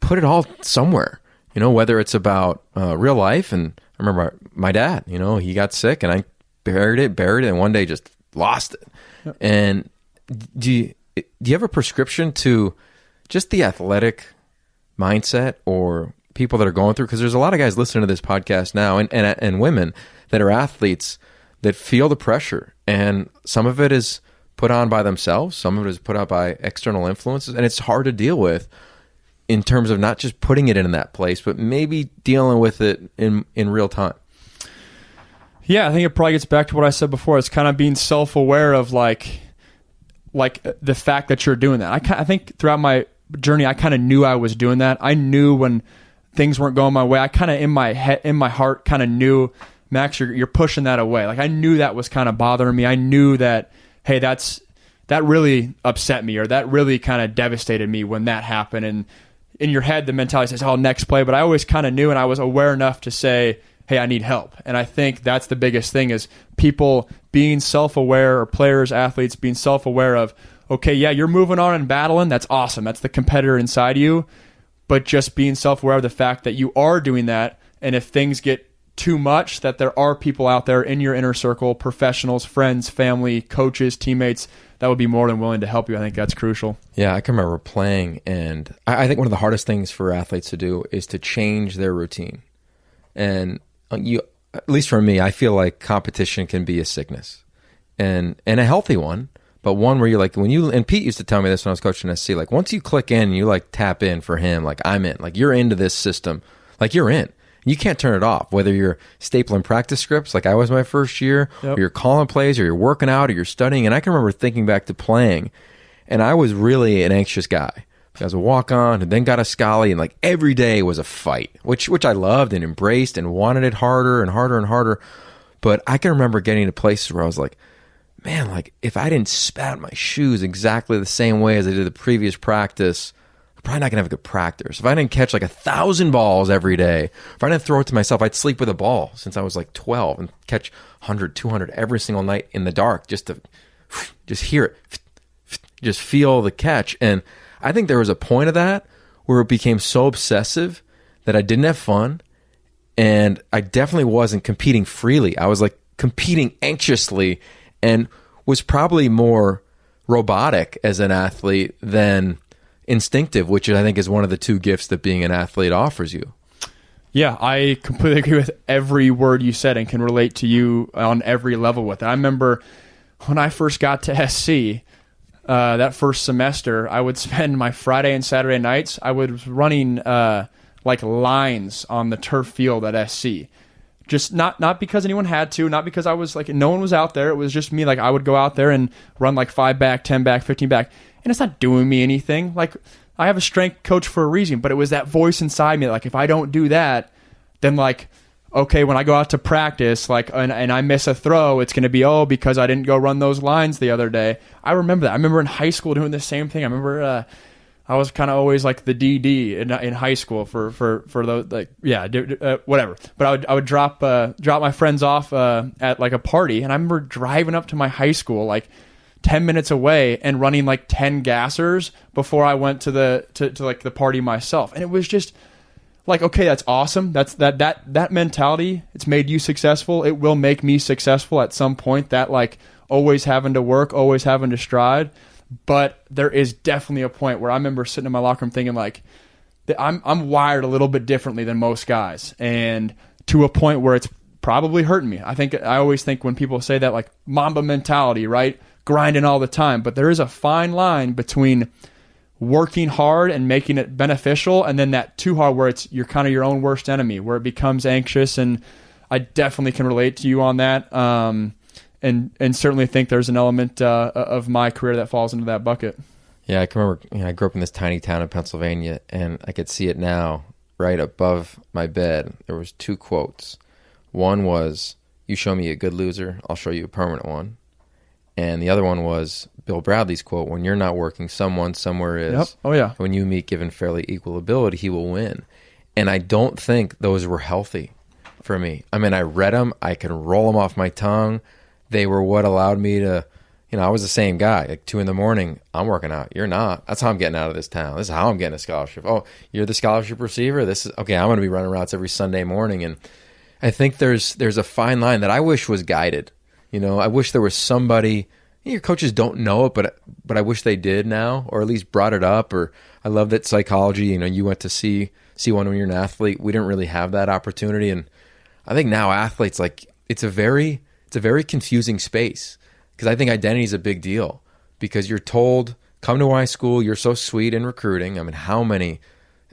S1: put it all somewhere, whether it's about real life. And I remember my dad, he got sick, and I buried it, and one day just lost it. Yep. And do you have a prescription to just the athletic mindset, or people that are going through? Because there's a lot of guys listening to this podcast now, and women that are athletes that feel the pressure, and some of it is put on by themselves, some of it is put out by external influences, and it's hard to deal with in terms of not just putting it in that place, but maybe dealing with it in real time.
S2: Yeah, I think it probably gets back to what I said before. It's kind of being self-aware of like the fact that you're doing that. I think throughout my journey, I kind of knew I was doing that. I knew when things weren't going my way. I kind of in my heart kind of knew, Max, you're pushing that away. Like I knew that was kind of bothering me. I knew that, hey, that really upset me, or that really kind of devastated me when that happened. And in your head, the mentality says, "Oh, next play." But I always kind of knew, and I was aware enough to say, hey, I need help. And I think that's the biggest thing, is people being self-aware, or players, athletes being self-aware of, okay, yeah, you're moving on and battling. That's awesome. That's the competitor inside you. But just being self-aware of the fact that you are doing that. And if things get too much, that there are people out there in your inner circle, professionals, friends, family, coaches, teammates, that would be more than willing to help you. I think that's crucial.
S1: Yeah, I can remember playing, and I think one of the hardest things for athletes to do is to change their routine. And at least for me, I feel like competition can be a sickness, and a healthy one, but one where you're like, and Pete used to tell me this when I was coaching SC, like once you click in, you like tap in for him, like I'm in, like you're into this system, like you're in. You can't turn it off, whether you're stapling practice scripts like I was my first year, or you're calling plays, or you're working out, or you're studying. And I can remember thinking back to playing, and I was really an anxious guy. I was a walk-on and then got a Scully, and like every day was a fight, which I loved and embraced and wanted it harder and harder and harder. But I can remember getting to places where I was like, man, like if I didn't spat my shoes exactly the same way as I did the previous practice, I'm probably not going to have a good practice. If I didn't catch like 1,000 balls every day, if I didn't throw it to myself, I'd sleep with a ball since I was like 12 and catch 100, 200 every single night in the dark just to just hear it, just feel the catch. And I think there was a point of that where it became so obsessive that I didn't have fun, and I definitely wasn't competing freely. I was like competing anxiously and was probably more robotic as an athlete than instinctive, which I think is one of the two gifts that being an athlete offers you.
S2: Yeah, I completely agree with every word you said and can relate to you on every level with it. I remember when I first got to SC, that first semester, I would spend my Friday and Saturday nights, I was running like lines on the turf field at SC. Just not because anyone had to, not because I was like, no one was out there. It was just me. Like I would go out there and run like 5 back, 10 back, 15 back. And it's not doing me anything. Like I have a strength coach for a reason, but it was that voice inside me. Like if I don't do that, then like, okay, when I go out to practice, like, and I miss a throw, it's going to be, because I didn't go run those lines the other day. I remember that. I remember in high school doing the same thing. I remember, I was kind of always like the DD in high school for those, like, whatever. But I would drop my friends off at like a party, and I remember driving up to my high school like 10 minutes away and running like 10 gassers before I went to like the party myself. And it was just like, okay, that's awesome. That's that mentality. It's made you successful. It will make me successful at some point. That like always having to work, always having to stride. But there is definitely a point where I remember sitting in my locker room thinking like, I'm wired a little bit differently than most guys, and to a point where it's probably hurting me. I always think when people say that, like Mamba mentality, right? Grinding all the time. But there is a fine line between working hard and making it beneficial, and then that too hard where you're kind of your own worst enemy, where it becomes anxious. And I definitely can relate to you on that. And certainly think there's an element of my career that falls into that bucket.
S1: Yeah, I can remember, I grew up in this tiny town in Pennsylvania, and I could see it now right above my bed. There was 2 quotes. One was, "You show me a good loser, I'll show you a permanent one." And the other one was Bill Bradley's quote, "When you're not working, someone somewhere is.
S2: Yep. Oh, yeah.
S1: When you meet given fairly equal ability, he will win." And I don't think those were healthy for me. I mean, I read them. I can roll them off my tongue. They were what allowed me to, I was the same guy. Like 2 a.m, I'm working out. You're not. That's how I'm getting out of this town. This is how I'm getting a scholarship. Oh, you're the scholarship receiver? This is, okay, I'm going to be running routes every Sunday morning. And I think there's a fine line that I wish was guided. I wish there was somebody, your coaches don't know it, but I wish they did now, or at least brought it up. Or I love that psychology, you went to see one when you're an athlete. We didn't really have that opportunity. And I think now athletes, like, it's a very confusing space, because I think identity is a big deal, because you're told, come to my school, you're so sweet in recruiting. I mean,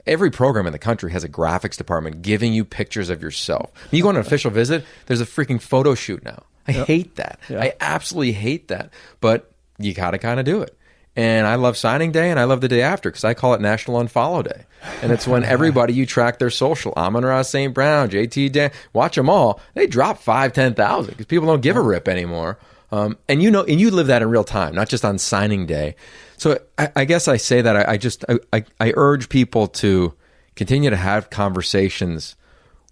S1: every program in the country has a graphics department giving you pictures of yourself. When you go on an official visit, there's a freaking photo shoot now. I hate that. Yeah. I absolutely hate that. But you got to kind of do it. And I love signing day, and I love the day after, because I call it National Unfollow Day. And it's when everybody, you track their social. Amon-Ra St. Brown, JT Dan, watch them all. They drop 5,000, 10,000 because people don't give a rip anymore. And you live that in real time, not just on signing day. So I guess I say that I urge people to continue to have conversations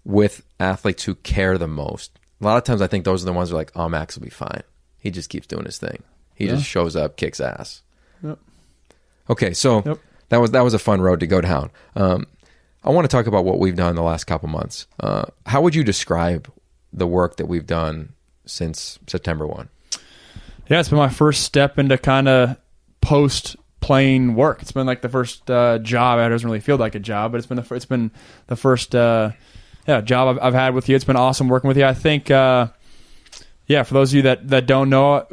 S1: with athletes who care the most. A lot of times I think those are the ones who are like, oh, Max will be fine. He just keeps doing his thing. He just shows up, kicks ass.
S2: Yep.
S1: Okay, so that was a fun road to go down. I want to talk about what we've done the last couple months. How would you describe the work that we've done since September 1?
S2: Yeah, it's been my first step into kind of post-playing work. It's been like the first job. It doesn't really feel like a job, but it's been the first job I've had with you. It's been awesome working with you. I think, for those of you that don't know,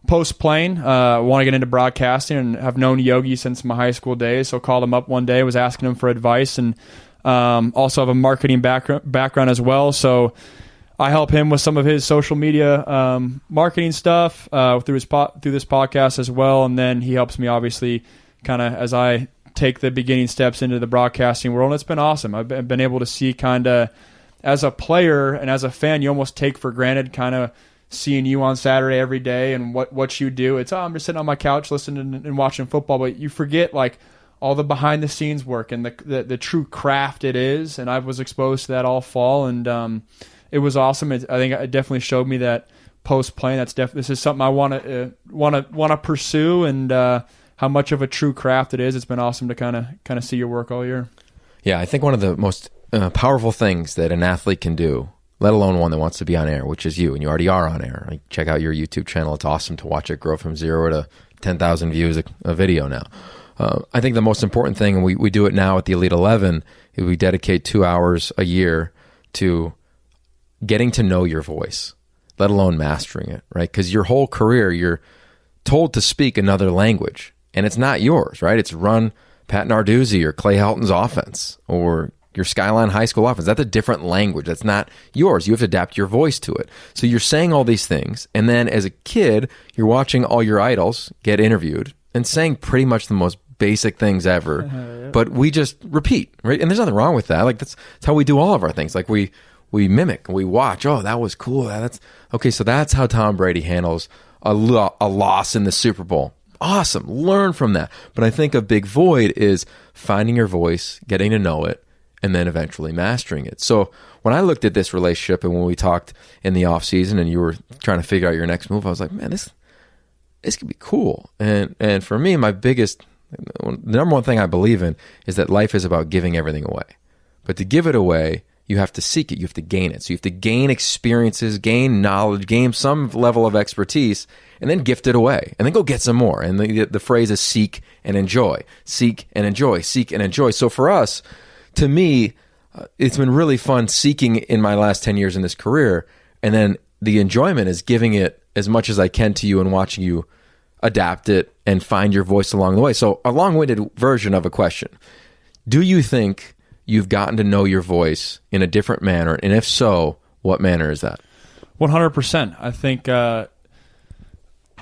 S2: post-playing, want to get into broadcasting, and have known Yogi since my high school days. So called him up one day, was asking him for advice, and also have a marketing background as well. So I help him with some of his social media marketing stuff through this podcast as well. And then he helps me, obviously, kind of as I take the beginning steps into the broadcasting world. And it's been awesome. I've been able to see kind of as a player and as a fan, you almost take for granted kind of seeing you on Saturday every day and what you do. It's, I'm just sitting on my couch listening and watching football, but you forget like all the behind the scenes work and the true craft it is. And I was exposed to that all fall, and it was awesome. I think it definitely showed me that post playing. This is something I want to pursue, and how much of a true craft it is. It's been awesome to kind of see your work all year.
S1: Yeah, I think one of the most powerful things that an athlete can do, let alone one that wants to be on air, which is you, and you already are on air. Like, check out your YouTube channel. It's awesome to watch it grow from 0 to 10,000 views a video now. I think the most important thing, and we do it now at the Elite 11, is we dedicate 2 hours a year to getting to know your voice, let alone mastering it, right? Because your whole career, you're told to speak another language, and it's not yours, right? It's run Pat Narduzzi or Clay Helton's offense or your Skyline High School offense. That's a different language. That's not yours. You have to adapt your voice to it. So you're saying all these things, and then as a kid, you're watching all your idols get interviewed and saying pretty much the most basic things ever, but we just repeat, right? And there's nothing wrong with that. Like, that's how we do all of our things. Like, we mimic, we watch. Oh, that was cool. That's okay. So that's how Tom Brady handles a loss in the Super Bowl. Awesome. Learn from that. But I think a big void is finding your voice, getting to know it, and then eventually mastering it. So when I looked at this relationship and when we talked in the off season and you were trying to figure out your next move, I was like, man, this could be cool. And for me, the number one thing I believe in is that life is about giving everything away. But to give it away, you have to seek it. You have to gain it. So you have to gain experiences, gain knowledge, gain some level of expertise, and then gift it away. And then go get some more. And the phrase is seek and enjoy. Seek and enjoy. Seek and enjoy. So for us, to me, it's been really fun seeking in my last 10 years in this career. And then the enjoyment is giving it as much as I can to you and watching you adapt it and find your voice along the way. So a long-winded version of a question. Do you think you've gotten to know your voice in a different manner? And if so, what manner is that?
S2: 100%. I think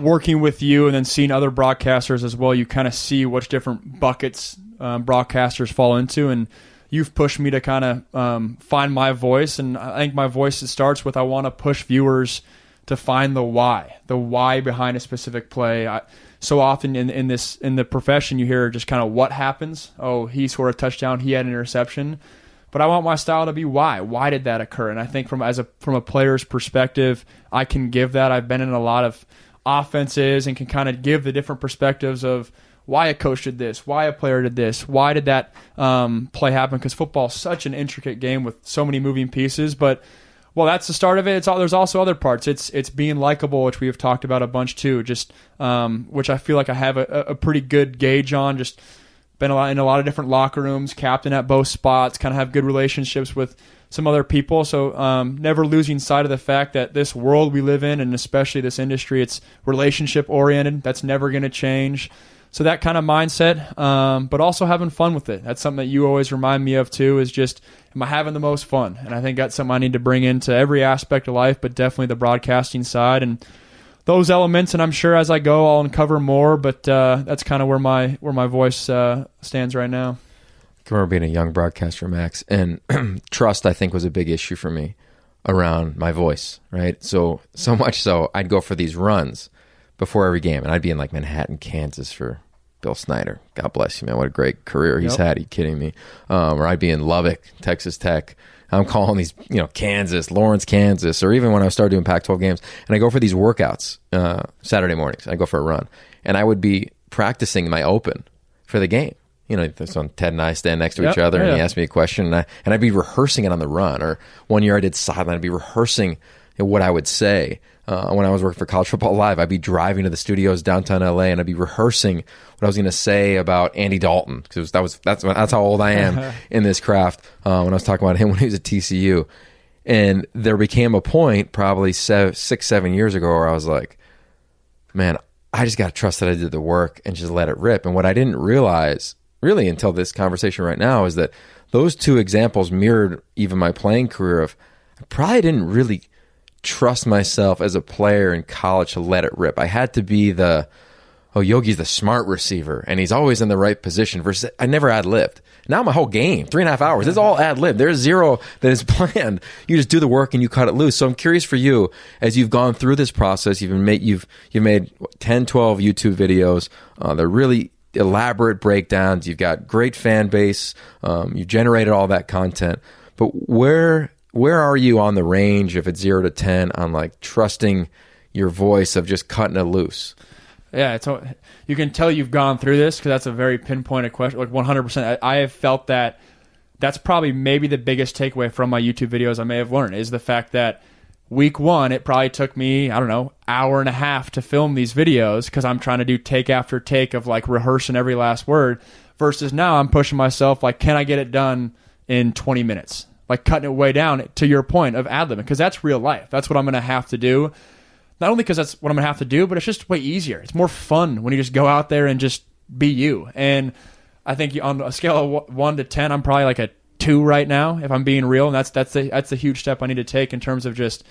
S2: working with you and then seeing other broadcasters as well, you kind of see which different buckets broadcasters fall into, and you've pushed me to kind of find my voice. And I think my voice, it starts with I want to push viewers to find the why behind a specific play. So often in the profession, you hear just kind of what happens. Oh, he scored a touchdown, he had an interception. But I want my style to be why. Why did that occur? And I think from a player's perspective, I can give that. I've been in a lot of offenses and can kind of give the different perspectives of why a coach did this, why a player did this, why did that play happen? Because football is such an intricate game with so many moving pieces. But well, that's the start of it. There's also other parts. It's being likable, which we have talked about a bunch too. Just which I feel like I have a pretty good gauge on. Just been in a lot of different locker rooms, captain at both spots, kind of have good relationships with some other people. So never losing sight of the fact that this world we live in, and especially this industry, it's relationship oriented. That's never going to change. So that kind of mindset, but also having fun with it. That's something that you always remind me of too, is just, am I having the most fun? And I think that's something I need to bring into every aspect of life, but definitely the broadcasting side and those elements. And I'm sure as I go, I'll uncover more, but that's kind of where my voice stands right now.
S1: I remember being a young broadcaster, Max, and trust, I think, was a big issue for me around my voice, right? So much so, I'd go for these runs before every game, and I'd be in like Manhattan, Kansas for Bill Snyder. God bless you, man. What a great career he's had. Are you kidding me? Or I'd be in Lubbock, Texas Tech. I'm calling these, Kansas, Lawrence, Kansas, or even when I started doing Pac-12 games, and I go for these workouts Saturday mornings. I go for a run, and I would be practicing my open for the game. This one, Ted and I stand next to each other, and he asked me a question, and I'd be rehearsing it on the run. Or one year I did sideline, I'd be rehearsing what I would say. When I was working for College Football Live, I'd be driving to the studios downtown LA, and I'd be rehearsing what I was going to say about Andy Dalton, because that's how old I am in this craft. When I was talking about him when he was at TCU, and there became a point probably 6-7 years ago where I was like, man, I just got to trust that I did the work and just let it rip. And what I didn't realize really until this conversation right now is that those two examples mirrored even my playing career of I probably didn't really trust myself as a player in college to let it rip. I had to be Yogi's the smart receiver and he's always in the right position versus I never ad-libbed. Now my whole game, 3.5 hours, it's all ad-lib. There's zero that is planned. You just do the work and you cut it loose. So I'm curious for you, as you've gone through this process, you've made 10, 12 YouTube videos. They're really elaborate breakdowns. You've got great fan base. You've generated all that content. But where are you on the range, if it's 0 to 10, on like trusting your voice of just cutting it loose?
S2: Yeah, you can tell you've gone through this because that's a very pinpointed question. Like 100%, I have felt that that's probably maybe the biggest takeaway from my YouTube videos I may have learned is the fact that week one, it probably took me, I don't know, hour and a half to film these videos because I'm trying to do take after take of like rehearsing every last word versus now I'm pushing myself like, can I get it done in 20 minutes? Like cutting it way down to your point of ad-libbing because that's real life. That's what I'm going to have to do. Not only because that's what I'm going to have to do, but it's just way easier. It's more fun when you just go out there and just be you. And I think on a scale of 1 to 10, I'm probably like a 2 right now, if I'm being real. And that's a huge step I need to take in terms of just,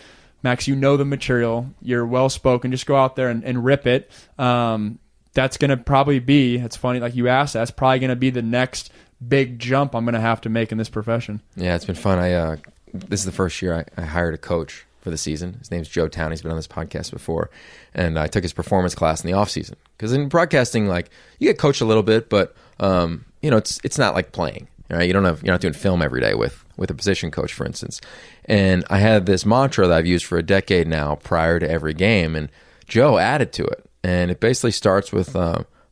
S2: Max, you know the material. You're well-spoken. Just go out there and rip it. That's going to probably be, it's funny, like you asked, that's probably going to be the next big jump I'm going to have to make in this profession.
S1: Yeah, it's been fun. This is the first year I hired a coach for the season. His name's Joe Town. He's been on this podcast before. And I took his performance class in the off season. Because in broadcasting, like you get coached a little bit, but it's not like playing. Right? You're not doing film every day with a position coach, for instance. And I had this mantra that I've used for a decade now prior to every game, and Joe added to it. And it basically starts with,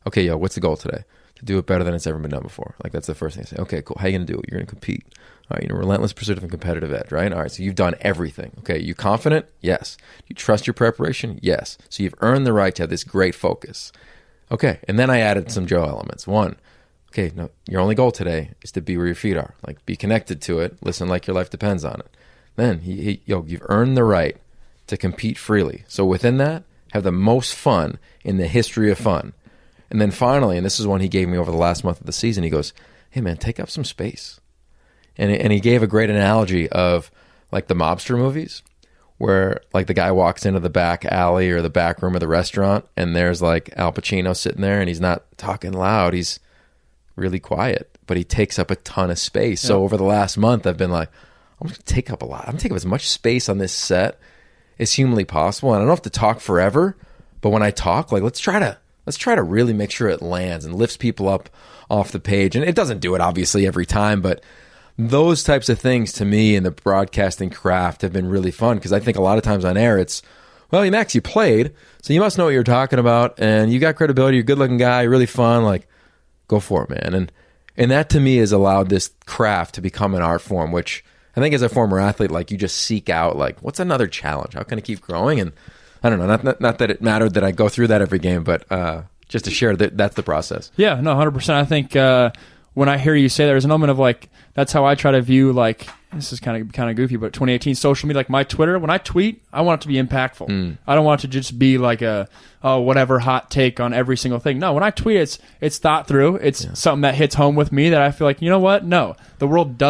S1: okay, what's the goal today? To do it better than it's ever been done before. Like that's the first thing I say. Okay, cool. How are you going to do it? You're going to compete. All right, relentless pursuit of a competitive edge, right? All right, so you've done everything. Okay, you confident? Yes. You trust your preparation? Yes. So you've earned the right to have this great focus. Okay, and then I added some Joe elements. 1, okay, no, your only goal today is to be where your feet are. Like be connected to it. Listen like your life depends on it. Then, you've earned the right to compete freely. So within that, have the most fun in the history of fun. And then finally, and this is one he gave me over the last month of the season, he goes, hey man, take up some space. And he gave a great analogy of like the mobster movies where like the guy walks into the back alley or the back room of the restaurant and there's like Al Pacino sitting there and he's not talking loud. He's really quiet, but he takes up a ton of space. Yeah. So over the last month, I've been like, I'm going to take up a lot. I'm going to take up as much space on this set as humanly possible. And I don't have to talk forever, but when I talk, like let's try to really make sure it lands and lifts people up off the page. And it doesn't do it obviously every time, but those types of things to me in the broadcasting craft have been really fun because I think a lot of times on air it's, well, Max, you played, so you must know what you're talking about and you got credibility, you're a good-looking guy, really fun, like go for it, man. And that to me has allowed this craft to become an art form, which I think as a former athlete, like you just seek out like, what's another challenge? How can I keep growing? And I don't know, not that it mattered that I go through that every game, but just to share that that's the process.
S2: Yeah, no, 100%. I think when I hear you say there's an element of like, that's how I try to view like, this is kind of goofy, but 2018 social media, like my Twitter, when I tweet, I want it to be impactful. I don't want it to just be like whatever hot take on every single thing. No, when I tweet, it's thought through. It's something that hits home with me that I feel like, you know what? No, the world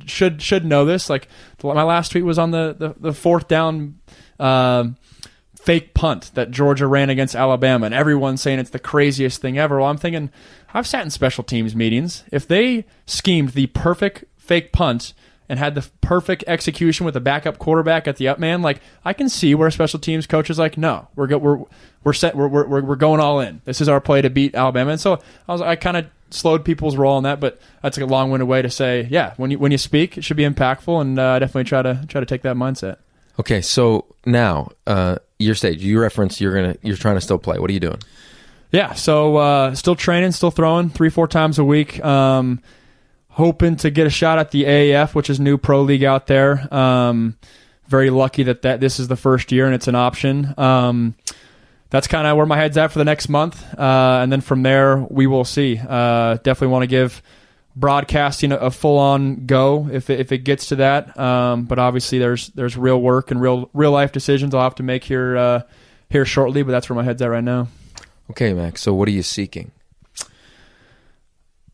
S2: should know this. Like my last tweet was on the fourth down fake punt that Georgia ran against Alabama, and everyone's saying it's the craziest thing ever. Well, I'm thinking, I've sat in special teams meetings. If they schemed the perfect fake punt and had the perfect execution with a backup quarterback at the up man, like I can see where a special teams coach is like, no, we're going all in. This is our play to beat Alabama. And so I kind of slowed people's roll on that, but that's a long-winded way to say, yeah, when you speak, it should be impactful, and I definitely try to take that mindset.
S1: Okay, so now your stage, you referenced you're trying to still play. What are you doing?
S2: Yeah, so still training, still throwing 3-4 times a week. Hoping to get a shot at the AAF, which is new pro league out there. Very lucky that this is the first year and it's an option. That's kind of where my head's at for the next month, and then from there we will see. Definitely want to give broadcasting a full-on go if it gets to that. But obviously there's real work and real life decisions I'll have to make here here shortly, but that's where my head's at right now.
S1: Okay, Max. So what are you seeking?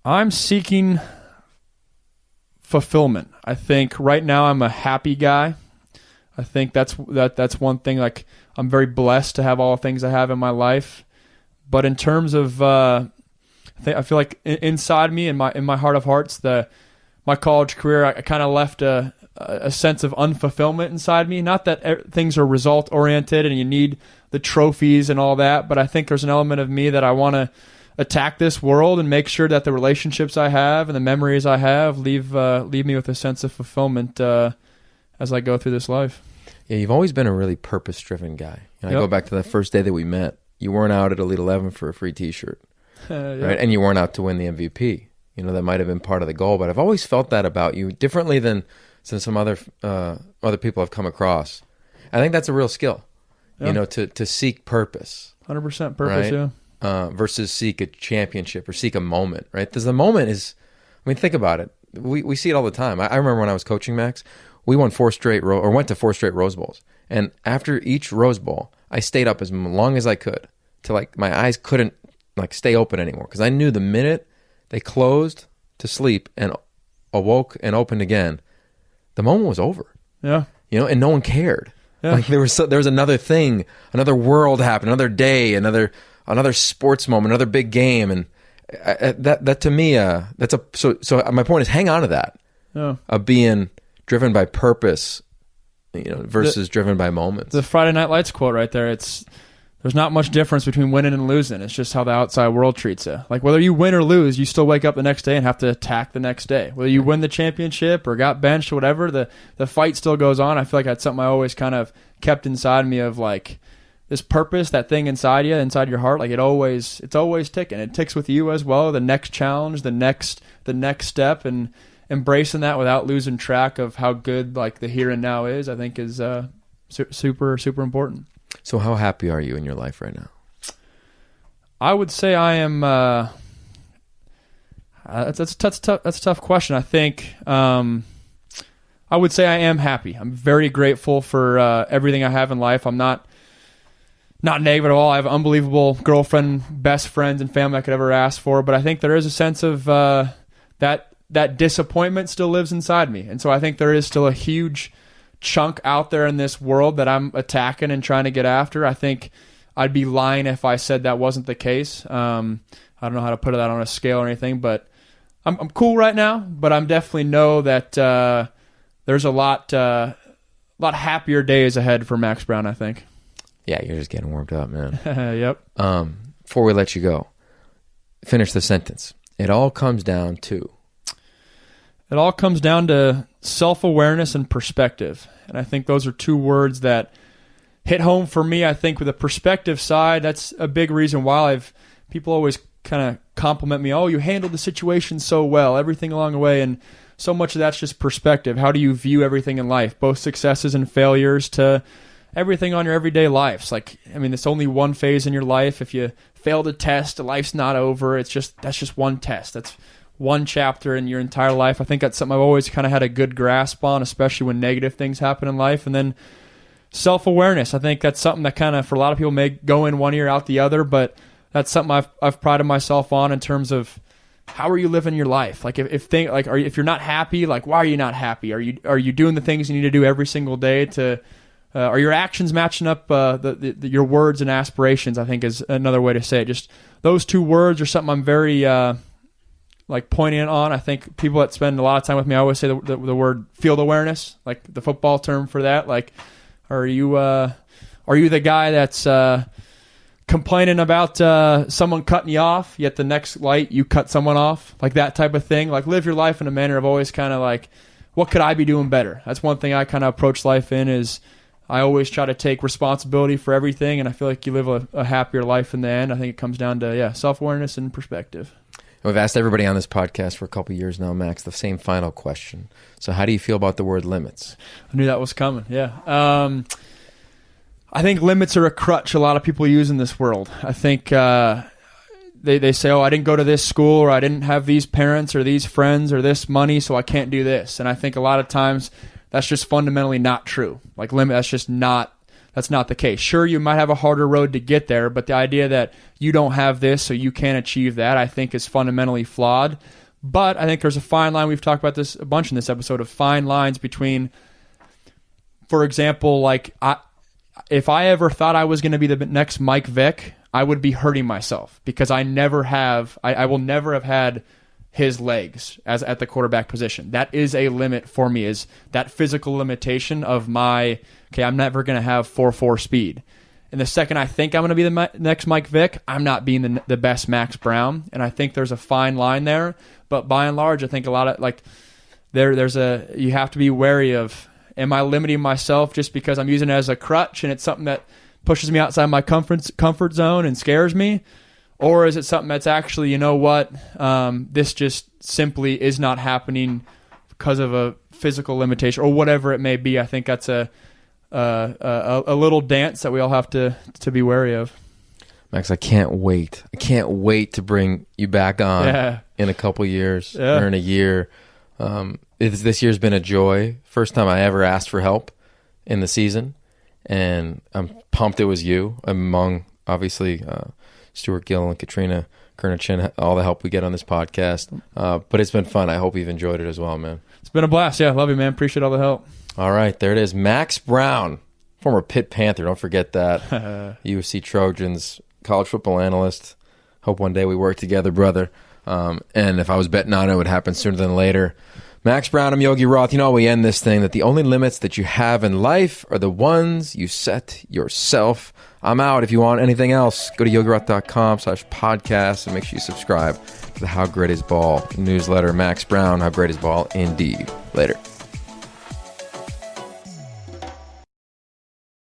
S2: I'm seeking fulfillment. I think right now I'm a happy guy. I think that's one thing. Like, I'm very blessed to have all the things I have in my life. But in terms of, I feel like inside me, in my heart of hearts, my college career, I kind of left a sense of unfulfillment inside me. Not that things are result oriented and you need the trophies and all that, but I think there's an element of me that I want to attack this world and make sure that the relationships I have and the memories I have leave me with a sense of fulfillment as I go through this life.
S1: Yeah, you've always been a really purpose-driven guy. I go back to the first day that we met. You weren't out at Elite 11 for a free T-shirt, right? And you weren't out to win the MVP. That might have been part of the goal, but I've always felt that about you, differently than some other people I've come across. I think that's a real skill, to seek purpose.
S2: 100% purpose,
S1: right?
S2: yeah.
S1: Versus seek a championship or seek a moment, right? Because the moment is, think about it. We see it all the time. I remember when I was coaching, Max, we won went to 4 straight Rose Bowls. And after each Rose Bowl, I stayed up as long as I could till my eyes couldn't stay open anymore. Because I knew the minute they closed to sleep and awoke and opened again, the moment was over.
S2: Yeah.
S1: And no one cared.
S2: Yeah.
S1: There was another thing, another world happened, another day, another sports moment, another big game, and that to me, so my point is, hang on to that, of being driven by purpose, versus driven by moments.
S2: The Friday Night Lights quote right there. There's not much difference between winning and losing. It's just how the outside world treats you. Like, whether you win or lose, you still wake up the next day and have to attack the next day. Whether you win the championship or got benched or whatever, the fight still goes on. I feel like that's something I always kind of kept inside me, of this purpose, that thing inside you, inside your heart. It's always ticking. It ticks with you as well. The next challenge, the next step, and embracing that without losing track of how good the here and now is, I think is super, super important.
S1: So how happy are you in your life right now?
S2: I would say I am. That's a tough question. I think I would say I am happy. I'm very grateful for everything I have in life. I'm not negative at all. I have an unbelievable girlfriend, best friends, and family I could ever ask for. But I think there is a sense of that disappointment still lives inside me, and so I think there is still a huge chunk out there in this world that I'm attacking and trying to get after. I think I'd be lying if I said that wasn't the case. I don't know how to put that on a scale or anything, but I'm cool right now. But I'm definitely know that there's a lot happier days ahead for Max Browne, I think.
S1: Yeah, you're just getting warmed up, man.
S2: Yep.
S1: Before we let you go, finish the sentence. It all comes down to self-awareness and perspective. And I think those are two words that hit home for me. I think with the perspective side, that's a big reason why people always kind of compliment me. Oh, you handled the situation so well, everything along the way. And so much of that's just perspective. How do you view everything in life, both successes and failures, to everything on your everyday lives? It's only one phase in your life. If you failed a test, life's not over. That's just one test. That's one chapter in your entire life. I think that's something I've always kind of had a good grasp on, especially when negative things happen in life. And then self-awareness. I think that's something that kind of, for a lot of people, may go in one ear, out the other, but that's something I've prided myself on in terms of how are you living your life? If you're not happy, why are you not happy? Are you doing the things you need to do every single day to are your actions matching up your words and aspirations? I think is another way to say it. Just those two words are something I'm very poignant on. I think people that spend a lot of time with me, I always say the word field awareness, the football term for that. Are you the guy that's complaining about someone cutting you off, yet the next light you cut someone off? That type of thing. Live your life in a manner of always kind of what could I be doing better? That's one thing I kind of approach life in, is I always try to take responsibility for everything, and I feel like you live a happier life in the end. I think it comes down to self-awareness and perspective. We've asked everybody on this podcast for a couple of years now, Max, the same final question. So how do you feel about the word limits?
S2: I knew that was coming, yeah. I think limits are a crutch a lot of people use in this world. I think they say, oh, I didn't go to this school, or I didn't have these parents or these friends or this money, so I can't do this. And I think a lot of times that's just fundamentally not true. That's just not that's not the case. Sure, you might have a harder road to get there, but the idea that you don't have this so you can't achieve that, I think is fundamentally flawed. But I think there's a fine line. We've talked about this a bunch in this episode, of fine lines between, for example, like if I ever thought I was going to be the next Mike Vick, I would be hurting myself because I will never have had his legs as at the quarterback position. That is a limit for me, is that physical limitation of I'm never going to have 4.4 speed. And the second I think I'm going to be the next Mike Vick, I'm not being the best Max Browne. And I think there's a fine line there. But by and large, I think a lot of you have to be wary of, am I limiting myself just because I'm using it as a crutch and it's something that pushes me outside my comfort zone and scares me? Or is it something that's actually, you know what, this just simply is not happening because of a physical limitation or whatever it may be? I think that's a little dance that we all have to be wary of.
S1: Max, I can't wait. I can't wait to bring you back on in a couple years or in a year. This year's been a joy. First time I ever asked for help in the season, and I'm pumped it was you, among obviously Stuart Gill and Katrina Kernachin, all the help we get on this podcast. But it's been fun. I hope you've enjoyed it as well, man.
S2: It's been a blast. Yeah, love you, man. Appreciate all the help.
S1: All right, there it is. Max Browne, former Pitt Panther. Don't forget that. USC Trojans, college football analyst. Hope one day we work together, brother. And if I was betting on it, it would happen sooner than later. Max Browne, I'm Yogi Roth. You know how we end this thing, that the only limits that you have in life are the ones you set yourself. I'm out. If you want anything else, go to yogiroth.com/podcast and make sure you subscribe to the How Great Is Ball newsletter. Max Browne, How Great Is Ball, indeed. Later.